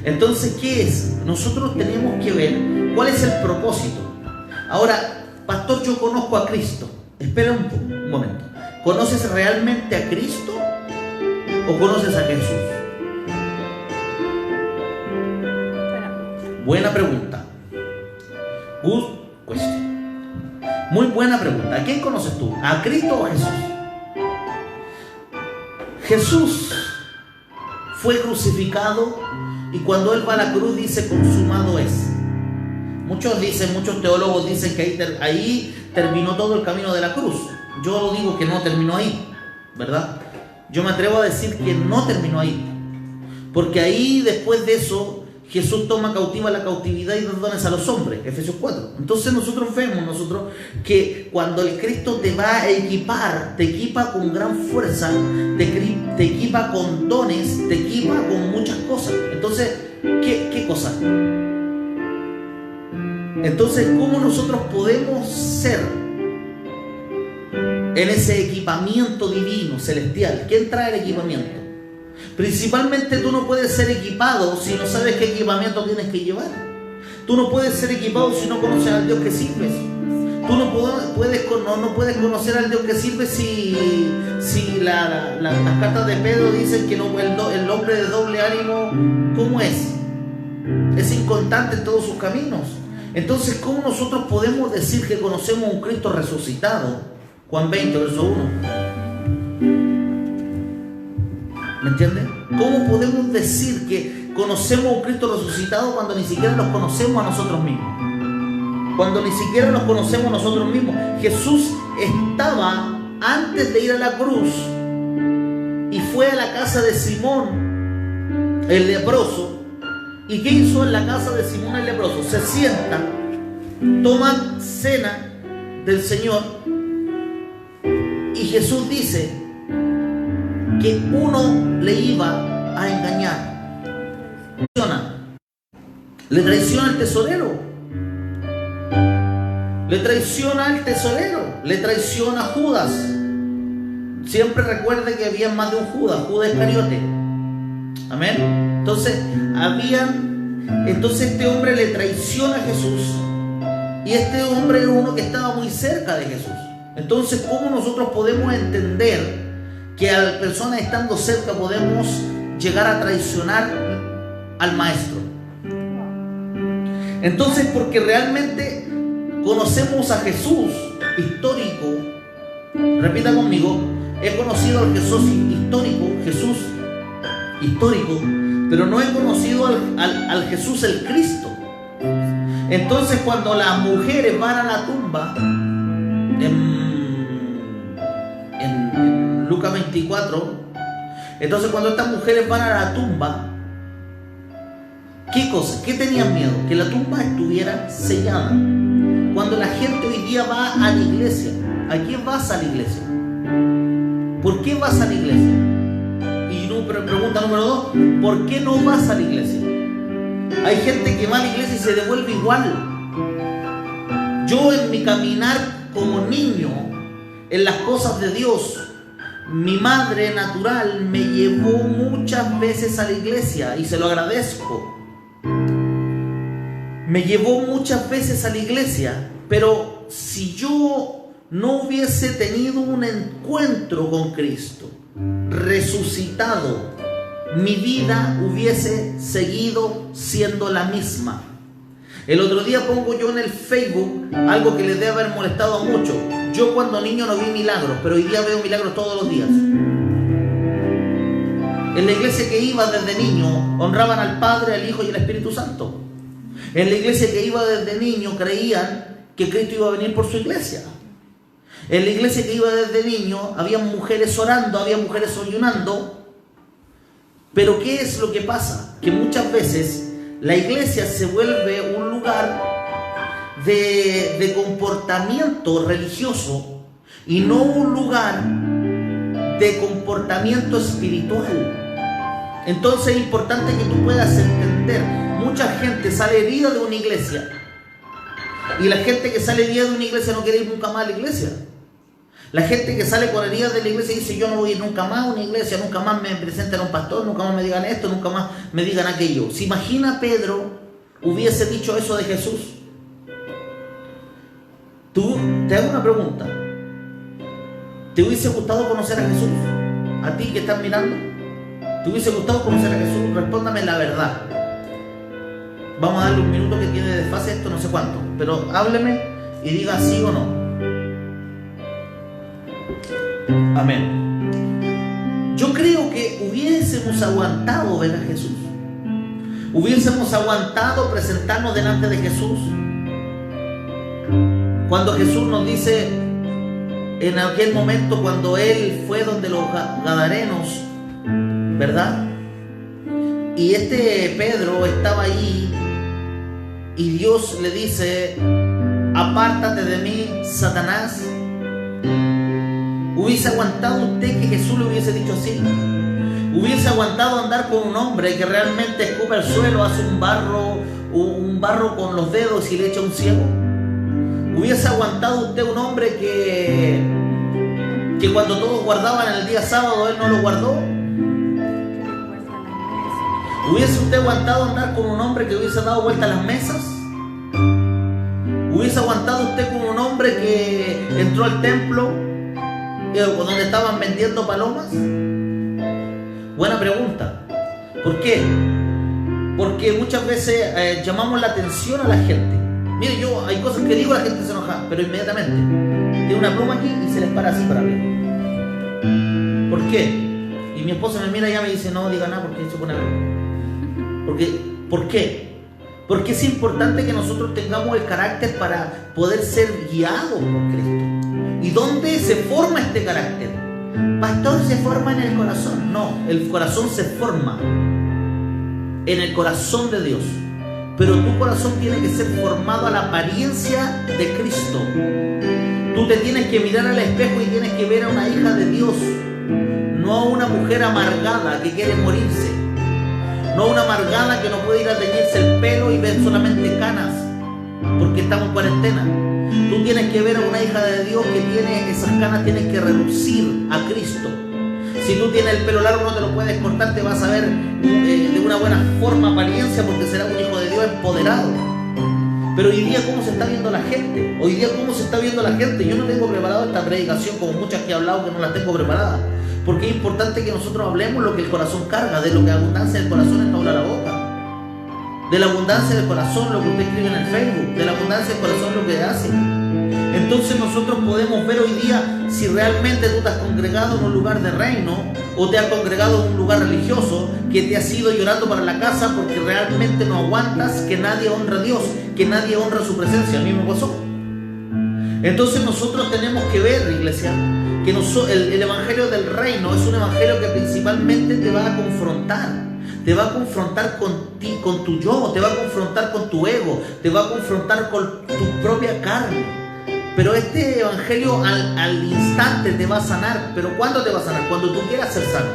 entonces, ¿qué es? Nosotros tenemos que ver cuál es el propósito. Ahora, pastor, yo conozco a Cristo. Espera un momento. ¿Conoces realmente a Cristo o conoces a Jesús? Buena pregunta. Good question. Muy buena pregunta. ¿A quién conoces tú? ¿A Cristo o a Jesús? Jesús fue crucificado y cuando Él va a la cruz dice consumado es. Muchos teólogos dicen que ahí terminó todo el camino de la cruz. Yo digo que no terminó ahí, ¿verdad? Yo me atrevo a decir que no terminó ahí, porque ahí después de eso Jesús toma cautiva la cautividad y da dones a los hombres, Efesios 4. Entonces nosotros vemos que cuando el Cristo te va a equipar, te equipa con gran fuerza, te equipa con dones, te equipa con muchas cosas. Entonces, ¿qué cosas? Entonces, ¿cómo nosotros podemos ser en ese equipamiento divino, celestial? ¿Quién trae el equipamiento? Principalmente tú no puedes ser equipado si no sabes qué equipamiento tienes que llevar. Tú no puedes ser equipado si no conoces al Dios que sirves. Tú no puedes conocer al Dios que sirves si las cartas de Pedro dicen que el hombre de doble ánimo, ¿cómo es? Es inconstante en todos sus caminos. Entonces, ¿cómo nosotros podemos decir que conocemos a un Cristo resucitado? Juan 20, verso 1. ¿Me entiendes? ¿Cómo podemos decir que conocemos a un Cristo resucitado cuando ni siquiera nos conocemos a nosotros mismos? Cuando ni siquiera nos conocemos a nosotros mismos. Jesús estaba antes de ir a la cruz y fue a la casa de Simón el leproso. ¿Y qué hizo en la casa de Simón el leproso? Se sienta, toma cena del Señor y Jesús dice que uno le iba a engañar. Le traiciona al tesorero. Le traiciona al tesorero. Le traiciona a Judas. Siempre recuerde que había más de un Judas Iscariote. Amén. Entonces este hombre le traiciona a Jesús. Y este hombre era uno que estaba muy cerca de Jesús. Entonces, ¿cómo nosotros podemos entender que a las personas estando cerca podemos llegar a traicionar al maestro? Entonces, porque realmente conocemos a Jesús histórico. Repita conmigo: he conocido al Jesús histórico, pero no he conocido al Jesús el Cristo. Entonces, cuando las mujeres van a la tumba en Lucas 24, entonces cuando estas mujeres van a la tumba, ¿qué cosa? ¿Qué tenían miedo? Que la tumba estuviera sellada. Cuando la gente hoy día va a la iglesia, ¿a qué vas a la iglesia? ¿Por qué vas a la iglesia? Y pregunta número 2, ¿por qué no vas a la iglesia? Hay gente que va a la iglesia y se devuelve igual. Yo en mi caminar como niño en las cosas de Dios, mi madre natural me llevó muchas veces a la iglesia y se lo agradezco. Me llevó muchas veces a la iglesia, pero si yo no hubiese tenido un encuentro con Cristo resucitado, mi vida hubiese seguido siendo la misma. El otro día pongo yo en el Facebook algo que les debe haber molestado a muchos. Yo cuando niño no vi milagros, pero hoy día veo milagros todos los días. En la iglesia que iba desde niño honraban al Padre, al Hijo y al Espíritu Santo. En la iglesia que iba desde niño creían que Cristo iba a venir por su iglesia. En la iglesia que iba desde niño había mujeres orando, había mujeres ayunando. Pero ¿qué es lo que pasa? Que muchas veces la iglesia se vuelve un lugar de comportamiento religioso y no un lugar de comportamiento espiritual. Entonces es importante que tú puedas entender. Mucha gente sale herida de una iglesia y la gente que sale herida de una iglesia no quiere ir nunca más a la iglesia. La gente que sale con heridas de la iglesia dice: yo no voy a ir nunca más a una iglesia, nunca más me presenten a un pastor, nunca más me digan esto, nunca más me digan aquello. ¿Se imagina Pedro hubiese dicho eso de Jesús? Tú, te hago una pregunta. ¿Te hubiese gustado conocer a Jesús? A ti que estás mirando, ¿te hubiese gustado conocer a Jesús? Respóndame la verdad. Vamos a darle un minuto que tiene desfase esto, no sé cuánto, pero hábleme y diga sí o no. Amén. Yo creo que hubiésemos aguantado ver a Jesús. Hubiésemos aguantado presentarnos delante de Jesús. Cuando Jesús nos dice, en aquel momento cuando Él fue donde los gadarenos, ¿verdad? Y Pedro estaba ahí y Dios le dice, apártate de mí, Satanás. ¿Hubiese aguantado usted que Jesús le hubiese dicho así? ¿Hubiese aguantado andar con un hombre que realmente escupe al suelo, hace un barro con los dedos y le echa un ciego? ¿Hubiese aguantado usted un hombre que cuando todos guardaban el día sábado, él no lo guardó? ¿Hubiese usted aguantado andar con un hombre que hubiese dado vuelta a las mesas? ¿Hubiese aguantado usted con un hombre que entró al templo donde estaban vendiendo palomas? Buena pregunta. ¿Por qué? Porque muchas veces llamamos la atención a la gente. Mire, hay cosas que digo, la gente se enoja, pero inmediatamente tiene una pluma aquí y se les para así para arriba. ¿Por qué? Y mi esposa me mira y ya me dice, no diga nada porque se pone a ver. ¿Por qué? Porque es importante que nosotros tengamos el carácter para poder ser guiados por Cristo. ¿Y dónde se forma este carácter? Pastor, ¿se forma en el corazón? No, el corazón se forma en el corazón de Dios. Pero tu corazón tiene que ser formado a la apariencia de Cristo. Tú te tienes que mirar al espejo y tienes que ver a una hija de Dios, no a una mujer amargada que quiere morirse, no a una amargada que no puede ir a teñirse el pelo y ver solamente canas porque estamos en cuarentena. Tú tienes que ver a una hija de Dios que tiene esas canas, tienes que reducir a Cristo. Si tú tienes el pelo largo no te lo puedes cortar, te vas a ver de una buena forma, apariencia, porque serás un hijo de Dios empoderado. Pero hoy día, ¿cómo se está viendo la gente? Hoy día, ¿cómo se está viendo la gente? Yo no tengo preparado esta predicación como muchas que he hablado que no la tengo preparada, porque es importante que nosotros hablemos lo que el corazón carga, de lo que abundancia del corazón está habla la boca. De la abundancia del corazón, lo que usted escribe en el Facebook, de la abundancia del corazón, lo que hace. Entonces nosotros podemos ver hoy día si realmente tú te has congregado en un lugar de reino o te has congregado en un lugar religioso que te has ido llorando para la casa porque realmente no aguantas que nadie honra a Dios, que nadie honra su presencia. A mí me pasó. Entonces nosotros tenemos que ver, iglesia, que el evangelio del reino es un evangelio que principalmente te va a confrontar. Te va a confrontar con tu yo, te va a confrontar con tu ego, te va a confrontar con tu propia carne. Pero este evangelio al instante te va a sanar. ¿Pero cuándo te va a sanar? Cuando tú quieras ser sano.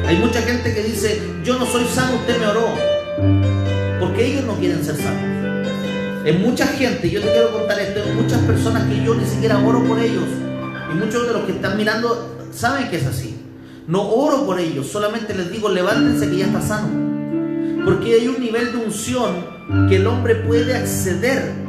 Hay mucha gente que dice, yo no soy sano, usted me oró. Porque ellos no quieren ser sanos. Hay mucha gente, yo te quiero contar esto, hay muchas personas que yo ni siquiera oro por ellos. Y muchos de los que están mirando saben que es así. No oro por ellos, solamente les digo, levántense que ya está sano. Porque hay un nivel de unción que el hombre puede acceder.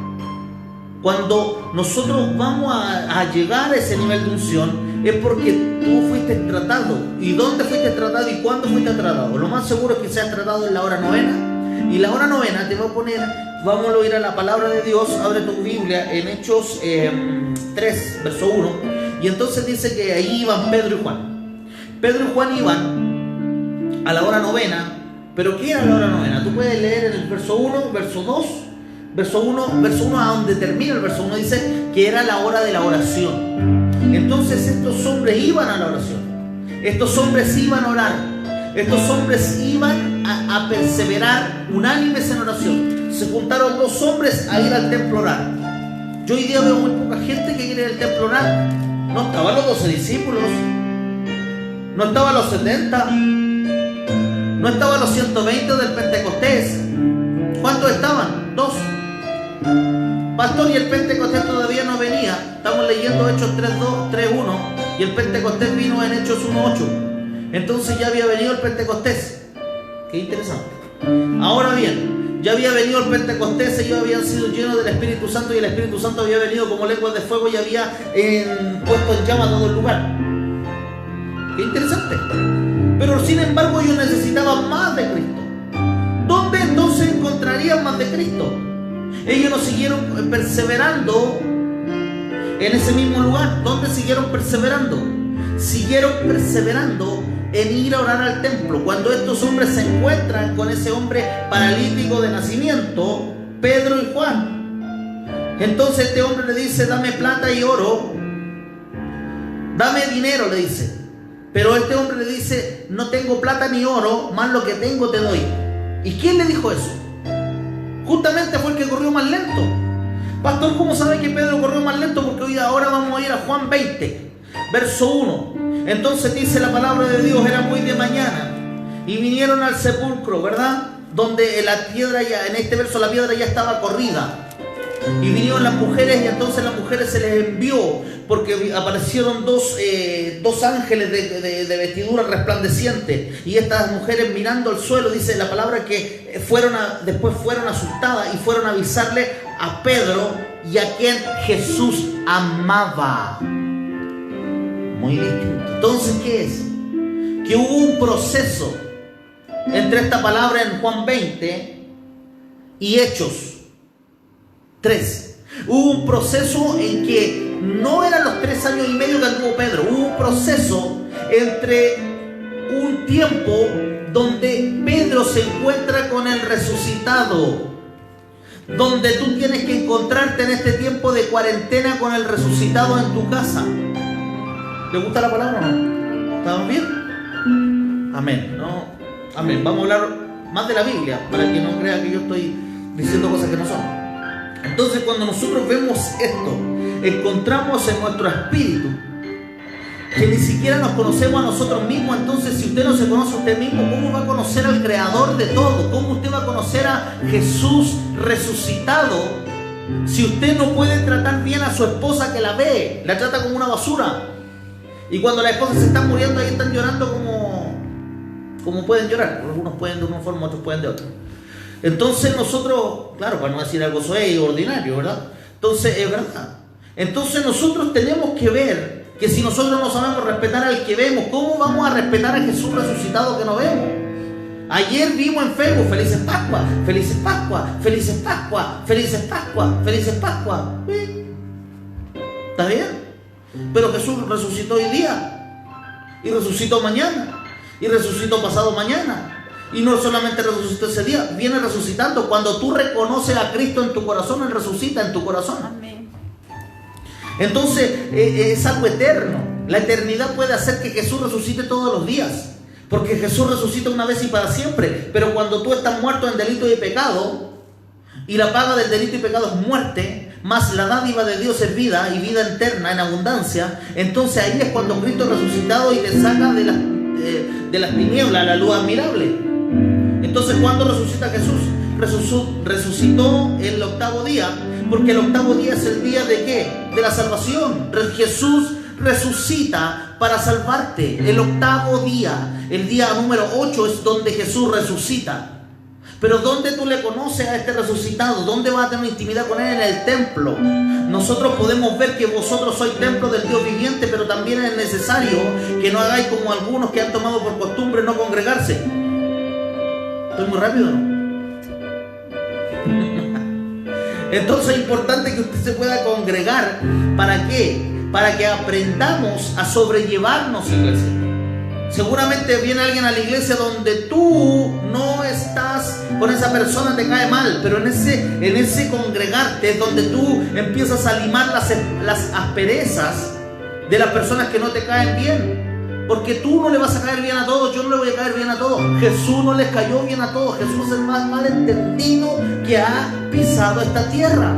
Cuando nosotros vamos a llegar a ese nivel de unción, es porque tú fuiste tratado. ¿Y dónde fuiste tratado y cuándo fuiste tratado? Lo más seguro es que seas tratado en la hora novena. Y la hora novena te va a poner, vamos a ir a la palabra de Dios, abre tu Biblia en Hechos 3, verso 1. Y entonces dice que ahí iban Pedro y Juan. Pedro y Juan iban a la hora novena. ¿Pero qué era la hora novena? Tú puedes leer en el verso 1, verso 2, verso 1 a donde termina el verso 1, dice que era la hora de la oración. Entonces estos hombres iban a la oración. Estos hombres iban a orar. Estos hombres iban a perseverar unánimes en oración. Se juntaron dos hombres a ir al templo a orar. Yo hoy día veo muy poca gente que quiere ir al templo a orar. No estaban los 12 discípulos. No estaban los 70. No estaban los 120 del Pentecostés. ¿Cuántos estaban? 2. Pastor, y el Pentecostés todavía no venía. Estamos leyendo Hechos 3:1 y el Pentecostés vino en Hechos 1:8. Entonces ya había venido el Pentecostés. Qué interesante. Ahora bien, ya había venido el Pentecostés, ellos habían sido llenos del Espíritu Santo y el Espíritu Santo había venido como lenguas de fuego y había puesto en llama todo el lugar. Qué interesante. Pero sin embargo ellos necesitaban más de Cristo. ¿Dónde entonces encontrarían más de Cristo? Ellos no siguieron perseverando en ese mismo lugar. ¿Dónde siguieron perseverando? siguieron perseverando en ir a orar al templo. Cuando estos hombres se encuentran con ese hombre paralítico de nacimiento, Pedro y Juan, entonces este hombre le dice: dame plata y oro, dame dinero, le dice. Pero este hombre le dice: no tengo plata ni oro, más lo que tengo te doy. ¿Y quién le dijo eso? Justamente fue el que corrió más lento. Pastor, ¿cómo sabe que Pedro corrió más lento? Porque ahora vamos a ir a Juan 20, verso 1. Entonces dice la palabra de Dios: era muy de mañana y vinieron al sepulcro, ¿verdad? Donde la piedra ya, en este verso la piedra ya estaba corrida. Y vinieron las mujeres, y entonces a las mujeres se les envió, porque aparecieron dos ángeles de vestidura resplandeciente. Y estas mujeres, mirando al suelo, dice la palabra que después fueron asustadas y fueron a avisarle a Pedro, y a quien Jesús amaba. Muy distinto. Entonces, ¿qué es? Que hubo un proceso entre esta palabra en Juan 20 y Hechos 3. Hubo un proceso en que no eran los 3 años y medio que anduvo Pedro. Hubo un proceso entre un tiempo donde Pedro se encuentra con el resucitado, donde tú tienes que encontrarte en este tiempo de cuarentena con el resucitado en tu casa. ¿Le gusta la palabra o no? ¿Estamos bien? Amén. ¿No? Amén. Vamos a hablar más de la Biblia, para que no crea que yo estoy diciendo cosas que no son. Entonces, cuando nosotros vemos esto, encontramos en nuestro espíritu que ni siquiera nos conocemos a nosotros mismos. Entonces, si usted no se conoce a usted mismo, ¿cómo va a conocer al Creador de todo? ¿Cómo usted va a conocer a Jesús resucitado si usted no puede tratar bien a su esposa, que la ve, la trata como una basura? Y cuando las esposas se están muriendo, ahí están llorando como pueden llorar. Algunos pueden de una forma, otros pueden de otra. Entonces nosotros, claro, para no decir algo soez y ordinario, ¿verdad? Entonces es verdad. Entonces nosotros tenemos que ver que si nosotros no sabemos respetar al que vemos, ¿cómo vamos a respetar a Jesús resucitado que no vemos? Ayer vimos en Facebook: felices Pascua, felices Pascua, felices Pascua, felices Pascua, felices Pascua. ¿Está bien? Pero Jesús resucitó hoy día, y resucitó mañana, y resucitó pasado mañana. Y no solamente resucitó ese día, viene resucitando. Cuando tú reconoces a Cristo en tu corazón, Él resucita en tu corazón. Amén. Entonces es algo eterno. La eternidad puede hacer que Jesús resucite todos los días, porque Jesús resucita una vez y para siempre. Pero cuando tú estás muerto en delito y pecado, y la paga del delito y pecado es muerte, más la dádiva de Dios es vida, y vida eterna en abundancia, entonces ahí es cuando Cristo es resucitado y te saca de las tinieblas a la luz admirable. Entonces, ¿cuándo resucita Jesús? Resucitó el 8º día, porque el 8º día es el día ¿de qué? De la salvación. Jesús resucita para salvarte. El 8º día, el día número 8, es donde Jesús resucita. Pero ¿dónde tú le conoces a este resucitado? ¿Dónde vas a tener intimidad con Él? En el templo. Nosotros podemos ver que vosotros sois templo del Dios viviente, pero también es necesario que no hagáis como algunos que han tomado por costumbre no congregarse. ¿Estoy muy rápido o no? Entonces es importante que usted se pueda congregar. ¿Para qué? Para que aprendamos a sobrellevarnos, iglesia. Seguramente viene alguien a la iglesia donde tú no estás con esa persona, te cae mal, pero en ese congregarte es donde tú empiezas a limar las asperezas de las personas que no te caen bien. Porque tú no le vas a caer bien a todos, yo no le voy a caer bien a todos. Jesús no les cayó bien a todos. Jesús es el más malentendido que ha pisado esta tierra.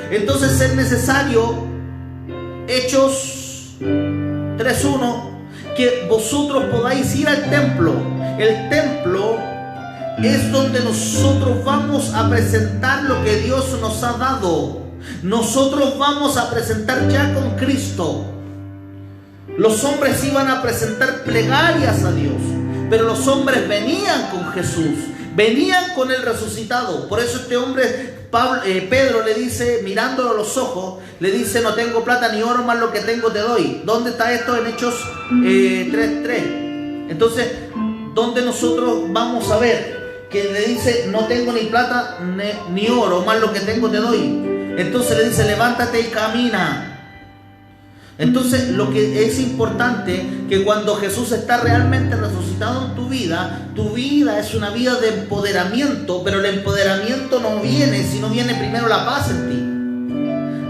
Entonces es necesario, Hechos 3:1, que vosotros podáis ir al templo. El templo es donde nosotros vamos a presentar lo que Dios nos ha dado. Nosotros vamos a presentar ya con Cristo. Los hombres iban a presentar plegarias a Dios, pero los hombres venían con Jesús, venían con el resucitado. Por eso este hombre, Pedro le dice, mirándolo a los ojos, le dice: no tengo plata ni oro, más lo que tengo te doy. ¿Dónde está esto? En Hechos 3:3. Entonces, ¿dónde nosotros vamos a ver que le dice: no tengo ni plata ni oro, más lo que tengo te doy? Entonces le dice: levántate y camina. Entonces, lo que es importante, que cuando Jesús está realmente resucitado en tu vida es una vida de empoderamiento, pero el empoderamiento no viene si no viene primero la paz en ti.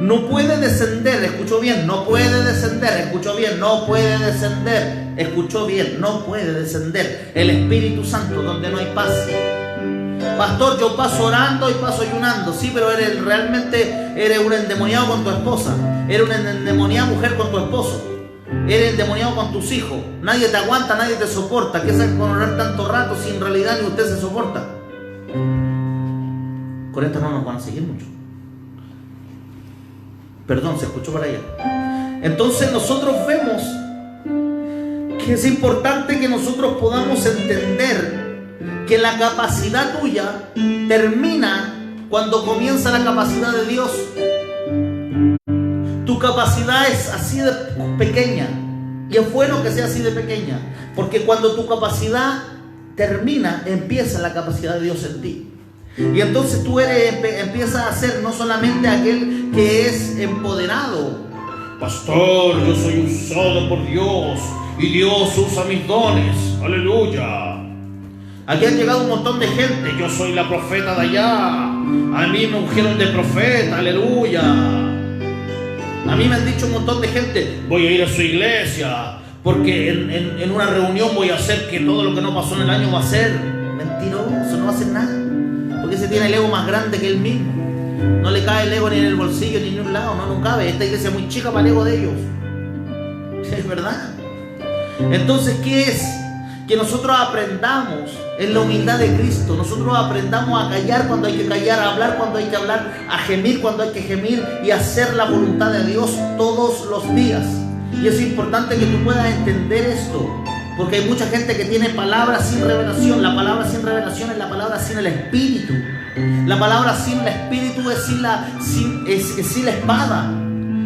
No puede descender, escuchó bien, no puede descender, escuchó bien, no puede descender, escuchó bien, no puede descender el Espíritu Santo donde no hay paz. Pastor, yo paso orando y paso ayunando, sí, pero realmente eres un endemoniado con tu esposa, eres una endemoniada mujer con tu esposo, eres endemoniado con tus hijos, nadie te aguanta, nadie te soporta. ¿Qué sabe con orar tanto rato si en realidad ni usted se soporta? Con esto no nos van a seguir mucho. Perdón, se escuchó por allá. Entonces nosotros vemos que es importante que nosotros podamos entender que la capacidad tuya termina cuando comienza la capacidad de Dios. Tu capacidad es así de pequeña, y es bueno que sea así de pequeña, porque cuando tu capacidad termina, empieza la capacidad de Dios en ti. Y entonces tú empiezas a ser no solamente aquel que es empoderado. Pastor, yo soy usado por Dios y Dios usa mis dones. Aleluya. Aquí han llegado un montón de gente. Yo soy la profeta de allá. A mí me ungieron de profeta. Aleluya. A mí me han dicho un montón de gente: voy a ir a su iglesia porque en una reunión voy a hacer que todo lo que no pasó en el año va a ser. Mentiroso, no va a hacer nada. Porque ese tiene el ego más grande que él mismo. No le cae el ego ni en el bolsillo ni en un lado. No cabe. Esta iglesia es muy chica para el ego de ellos. Es verdad. Entonces, ¿qué es? Que nosotros aprendamos en la humildad de Cristo. Nosotros aprendamos a callar cuando hay que callar, a hablar cuando hay que hablar, a gemir cuando hay que gemir y a hacer la voluntad de Dios todos los días. Y es importante que tú puedas entender esto, porque hay mucha gente que tiene palabras sin revelación. La palabra sin revelación es la palabra sin el Espíritu. La palabra sin el Espíritu es sin la espada.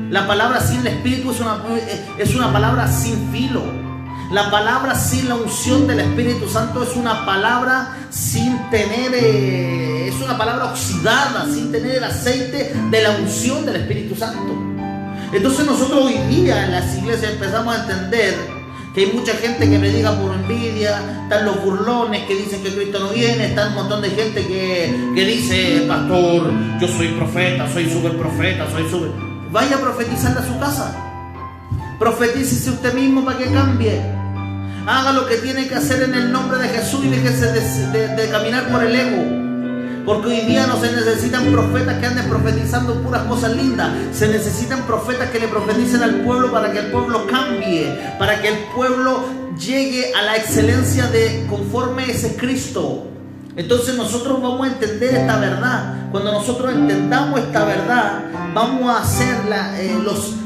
La palabra sin el Espíritu es una palabra sin filo. La palabra sin la unción del Espíritu Santo es una palabra sin tener, es una palabra oxidada, sin tener el aceite de la unción del Espíritu Santo. Entonces nosotros hoy día en las iglesias empezamos a entender que hay mucha gente que predica por envidia, están los burlones que dicen que Cristo no viene, está un montón de gente que dice: pastor, yo soy profeta, soy súper profeta, Vaya a profetizarle a su casa. Profetícese usted mismo para que cambie. Haga lo que tiene que hacer en el nombre de Jesús y déjese de caminar por el ego. Porque hoy día no se necesitan profetas que anden profetizando puras cosas lindas. Se necesitan profetas que le profeticen al pueblo para que el pueblo cambie, para que el pueblo llegue a la excelencia de conforme es Cristo. Entonces nosotros vamos a entender esta verdad. Cuando nosotros entendamos esta verdad, vamos a ser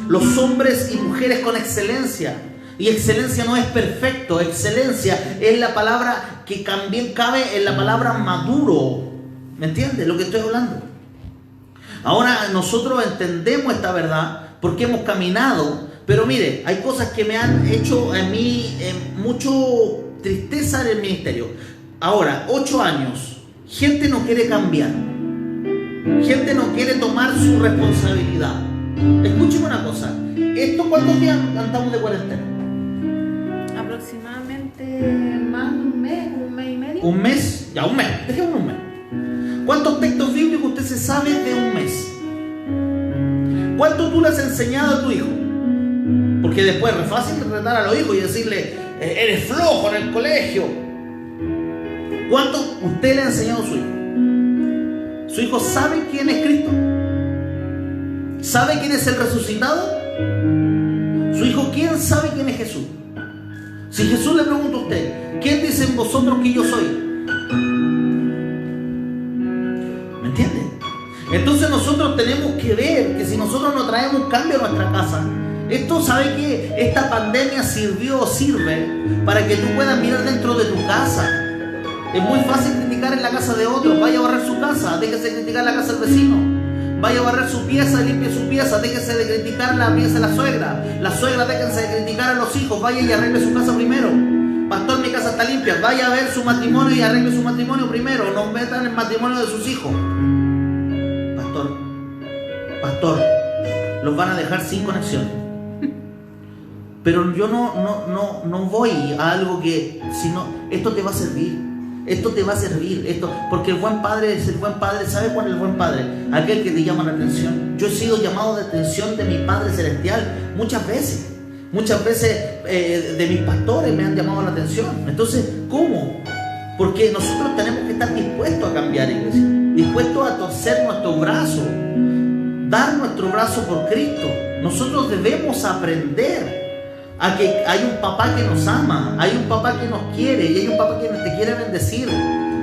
los hombres y mujeres con excelencia. Y excelencia no es perfecto, excelencia es la palabra que también cabe en la palabra maduro. ¿Me entiendes lo que estoy hablando? Ahora nosotros entendemos esta verdad porque hemos caminado. Pero mire, hay cosas que me han hecho a mí mucho tristeza en el ministerio. Ahora, 8 años, gente no quiere cambiar. Gente no quiere tomar su responsabilidad. Escúcheme una cosa. ¿Cuántos días andamos de cuarentena? Aproximadamente más de un mes y medio. ¿Un mes? Ya, un mes. Dejemos un mes. ¿Cuántos textos bíblicos usted se sabe de un mes? ¿Cuánto tú le has enseñado a tu hijo? Porque después es fácil retar a los hijos y decirle: eres flojo en el colegio. ¿Cuánto usted le ha enseñado a su hijo? ¿Su hijo sabe quién es Cristo? ¿Sabe quién es el resucitado? ¿Su hijo quién sabe quién es Jesús? Si Jesús le pregunta a usted: ¿quién dicen vosotros que yo soy? ¿Me entiende? Entonces nosotros tenemos que ver que si nosotros no traemos un cambio a nuestra casa, esto, ¿sabe qué? Esta pandemia sirve para que tú puedas mirar dentro de tu casa. Es muy fácil criticar en la casa de otro. Vaya a barrer su casa, déjese de criticar la casa del vecino. Vaya a barrer su pieza, limpie su pieza, déjese de criticar la pieza de la suegra. La suegra, déjense de criticar a los hijos. Vaya y arregle su casa primero. Pastor, mi casa está limpia. Vaya a ver su matrimonio y arregle su matrimonio primero. No metan el matrimonio de sus hijos. Pastor, los van a dejar sin conexión. Pero yo no voy a algo que, sino, esto te va a servir. Esto te va a servir, porque el buen padre es el buen padre. ¿Sabe cuál es el buen padre? Aquel que te llama la atención. Yo he sido llamado de atención de mi Padre Celestial muchas veces. Muchas veces de mis pastores me han llamado la atención. Entonces, ¿cómo? Porque nosotros tenemos que estar dispuestos a cambiar, iglesia. Dispuestos a torcer nuestro brazo, dar nuestro brazo por Cristo. Nosotros debemos aprender a que hay un papá que nos ama, hay un papá que nos quiere y hay un papá que te quiere bendecir.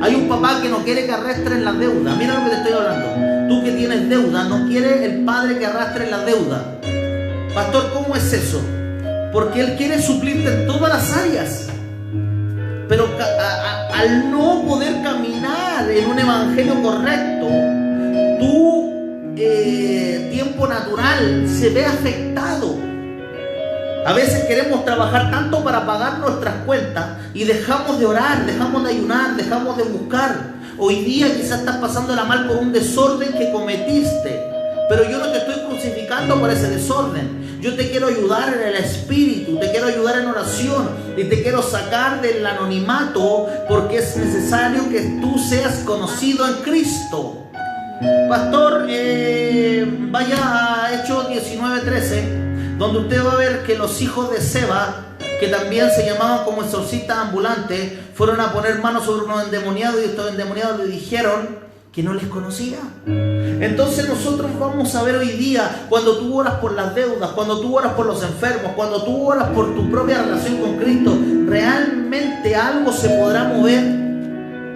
Hay un papá que no quiere que arrastres la deuda. Mira lo que te estoy hablando. Tú que tienes deuda, no quiere el padre que arrastres la deuda. Pastor, ¿cómo es eso? Porque Él quiere suplirte en todas las áreas. Pero al no poder caminar en un evangelio correcto, tu tiempo natural se ve afectado. A veces queremos trabajar tanto para pagar nuestras cuentas y dejamos de orar, dejamos de ayunar, dejamos de buscar. Hoy día quizás estás pasándola mal por un desorden que cometiste, pero yo no te estoy crucificando por ese desorden. Yo te quiero ayudar en el espíritu, te quiero ayudar en oración y te quiero sacar del anonimato, porque es necesario que tú seas conocido en Cristo. Pastor, vaya a Hechos 19:13. Donde usted va a ver que los hijos de Seba, que también se llamaban como exorcistas ambulantes, fueron a poner manos sobre unos endemoniados y estos endemoniados le dijeron que no les conocía. Entonces nosotros vamos a ver hoy día, cuando tú oras por las deudas, cuando tú oras por los enfermos, cuando tú oras por tu propia relación con Cristo, realmente algo se podrá mover.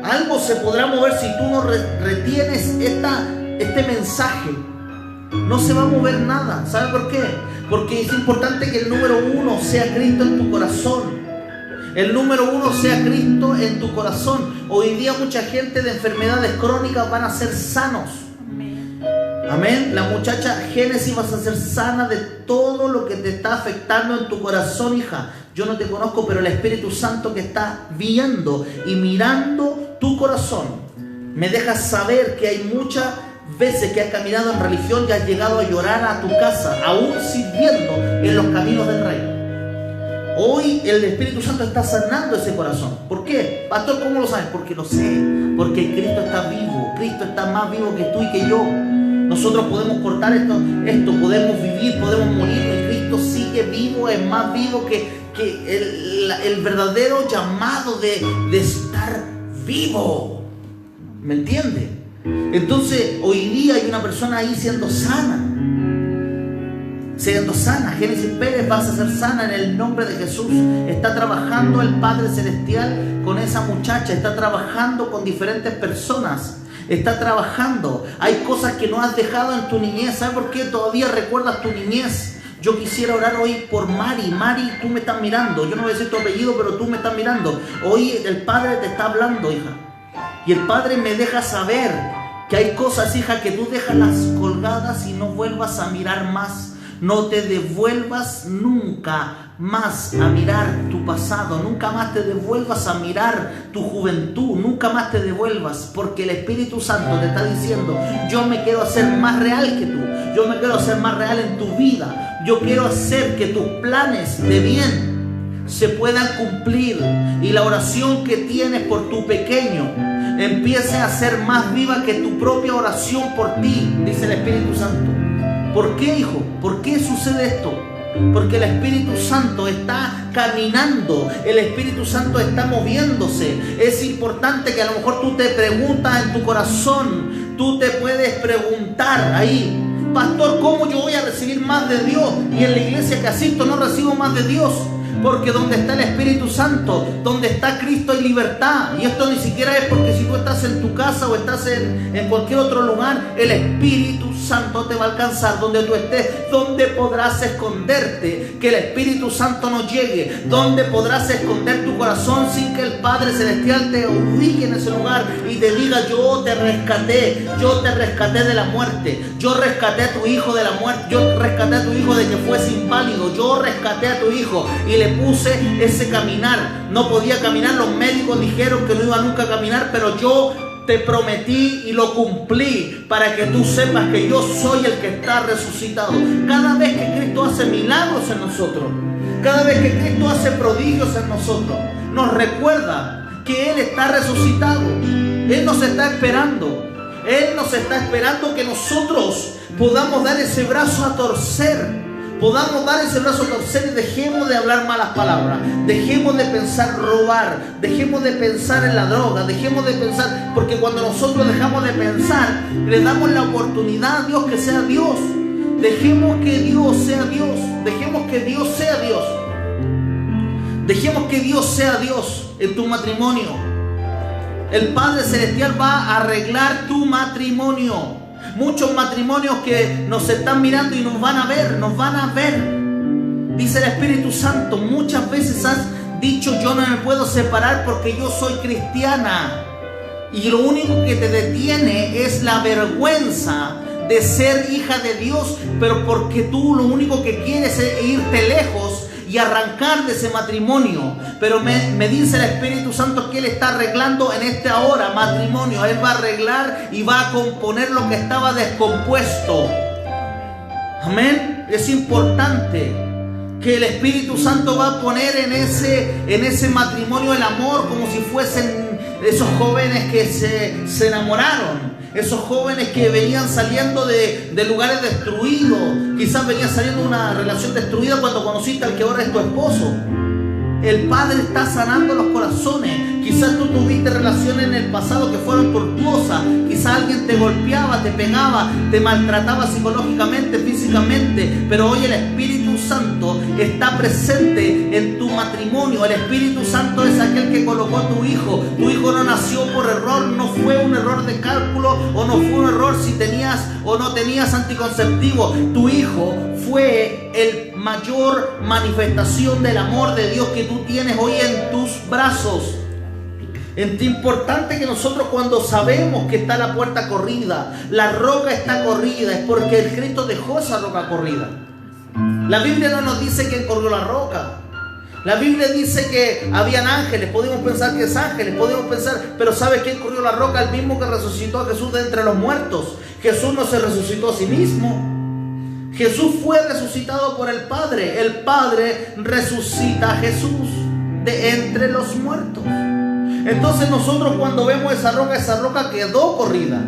Algo se podrá mover si tú no retienes este mensaje. No se va a mover nada. ¿Sabe por qué? Porque es importante que el número uno sea Cristo en tu corazón. El número uno sea Cristo en tu corazón. Hoy día mucha gente de enfermedades crónicas van a ser sanos. Amén. La muchacha Génesis vas a ser sana de todo lo que te está afectando en tu corazón, hija. Yo no te conozco, pero el Espíritu Santo que está viendo y mirando tu corazón me deja saber que hay muchas veces que has caminado en religión y has llegado a llorar a tu casa, aún sirviendo en los caminos del Rey. Hoy el Espíritu Santo está sanando ese corazón. ¿Por qué? Pastor, ¿cómo lo sabes? Porque lo sé. Porque Cristo está vivo. Cristo está más vivo que tú y que yo. Nosotros podemos cortar esto, podemos vivir, podemos morir, pero Cristo sigue vivo, es más vivo que el verdadero llamado de estar vivo. ¿Me entiende? Entonces hoy día hay una persona ahí siendo sana. Génesis Pérez, vas a ser sana en el nombre de Jesús. Está trabajando el Padre Celestial con esa muchacha, está trabajando con diferentes personas, está trabajando. Hay cosas que no has dejado en tu niñez. ¿Sabes por qué? Todavía recuerdas tu niñez. Yo quisiera orar hoy por Mari. Mari, tú me estás mirando. Yo no voy a decir tu apellido, pero tú me estás mirando. Hoy el Padre te está hablando, hija. Y el Padre me deja saber que hay cosas, hija, que tú déjalas colgadas y no vuelvas a mirar más. No te devuelvas nunca más a mirar tu pasado. Nunca más te devuelvas a mirar tu juventud. Nunca más te devuelvas. Porque el Espíritu Santo te está diciendo: yo me quiero hacer más real que tú. Yo me quiero hacer más real en tu vida. Yo quiero hacer que tus planes de bien se puedan cumplir. Y la oración que tienes por tu pequeño empiece a ser más viva que tu propia oración por ti, dice el Espíritu Santo. ¿Por qué, hijo? ¿Por qué sucede esto? Porque el Espíritu Santo está caminando, el Espíritu Santo está moviéndose. Es importante que a lo mejor tú te preguntas en tu corazón, tú te puedes preguntar ahí: pastor, ¿cómo yo voy a recibir más de Dios? Y en la iglesia que asisto no recibo más de Dios. Porque donde está el Espíritu Santo, donde está Cristo hay libertad. Y esto ni siquiera es porque si tú estás en tu casa o estás en cualquier otro lugar, el Espíritu Santo te va a alcanzar donde tú estés. Donde podrás esconderte, que el Espíritu Santo no llegue. Donde podrás esconder tu corazón sin que el Padre Celestial te ubique en ese lugar y te diga: yo te rescaté de la muerte, yo rescaté a tu hijo de la muerte, yo rescaté a tu hijo de que fuese inválido, yo rescaté a tu hijo y le puse ese caminar. No podía caminar, los médicos dijeron que no iba nunca a caminar, pero yo te prometí y lo cumplí para que tú sepas que yo soy el que está resucitado. Cada vez que Cristo hace milagros en nosotros, Cada vez que Cristo hace prodigios en nosotros, nos recuerda que Él está resucitado. Él nos está esperando. Él nos está esperando que nosotros podamos dar ese brazo a torcer. Podamos dar ese brazo a torcer y dejemos de hablar malas palabras. Dejemos de pensar robar. Dejemos de pensar en la droga. Dejemos de pensar, porque cuando nosotros dejamos de pensar, le damos la oportunidad a Dios que sea Dios. Dejemos que Dios sea Dios. Dejemos que Dios sea Dios. Dejemos que Dios sea Dios en tu matrimonio. El Padre Celestial va a arreglar tu matrimonio. Muchos matrimonios que nos están mirando y nos van a ver, Dice el Espíritu Santo, muchas veces has dicho: yo no me puedo separar porque yo soy cristiana. Y lo único que te detiene es la vergüenza de ser hija de Dios, pero porque tú lo único que quieres es irte lejos y arrancar de ese matrimonio. Pero me dice el Espíritu Santo que Él está arreglando en esta hora matrimonio. Él va a arreglar y va a componer lo que estaba descompuesto. Amén. Es importante que el Espíritu Santo va a poner en ese matrimonio el amor, como si fuesen esos jóvenes que se enamoraron. Esos jóvenes que venían saliendo de lugares destruidos. Quizás venían saliendo de una relación destruida cuando conociste al que ahora es tu esposo. El Padre está sanando los corazones. Quizás tú tuviste relaciones en el pasado que fueron tortuosas. Quizás alguien te golpeaba, te pegaba, te maltrataba psicológicamente, físicamente. Pero hoy el Espíritu Santo está presente en tu matrimonio. El Espíritu Santo es aquel que colocó a tu hijo. Tu hijo no nació por error, no fue un error de cálculo, o no fue un error si tenías o no tenías anticonceptivo. Tu hijo fue el mayor manifestación del amor de Dios que tú tienes hoy en tus brazos. Es importante que nosotros, cuando sabemos que está la puerta corrida, la roca está corrida, es porque el Cristo dejó esa roca corrida. La Biblia no nos dice quién corrió la roca. La Biblia dice que habían ángeles. Podemos pensar que es ángeles, podemos pensar, pero ¿sabe quién corrió la roca? El mismo que resucitó a Jesús de entre los muertos. Jesús no se resucitó a sí mismo. Jesús fue resucitado por el Padre. El Padre resucita a Jesús de entre los muertos. Entonces nosotros, cuando vemos esa roca quedó corrida.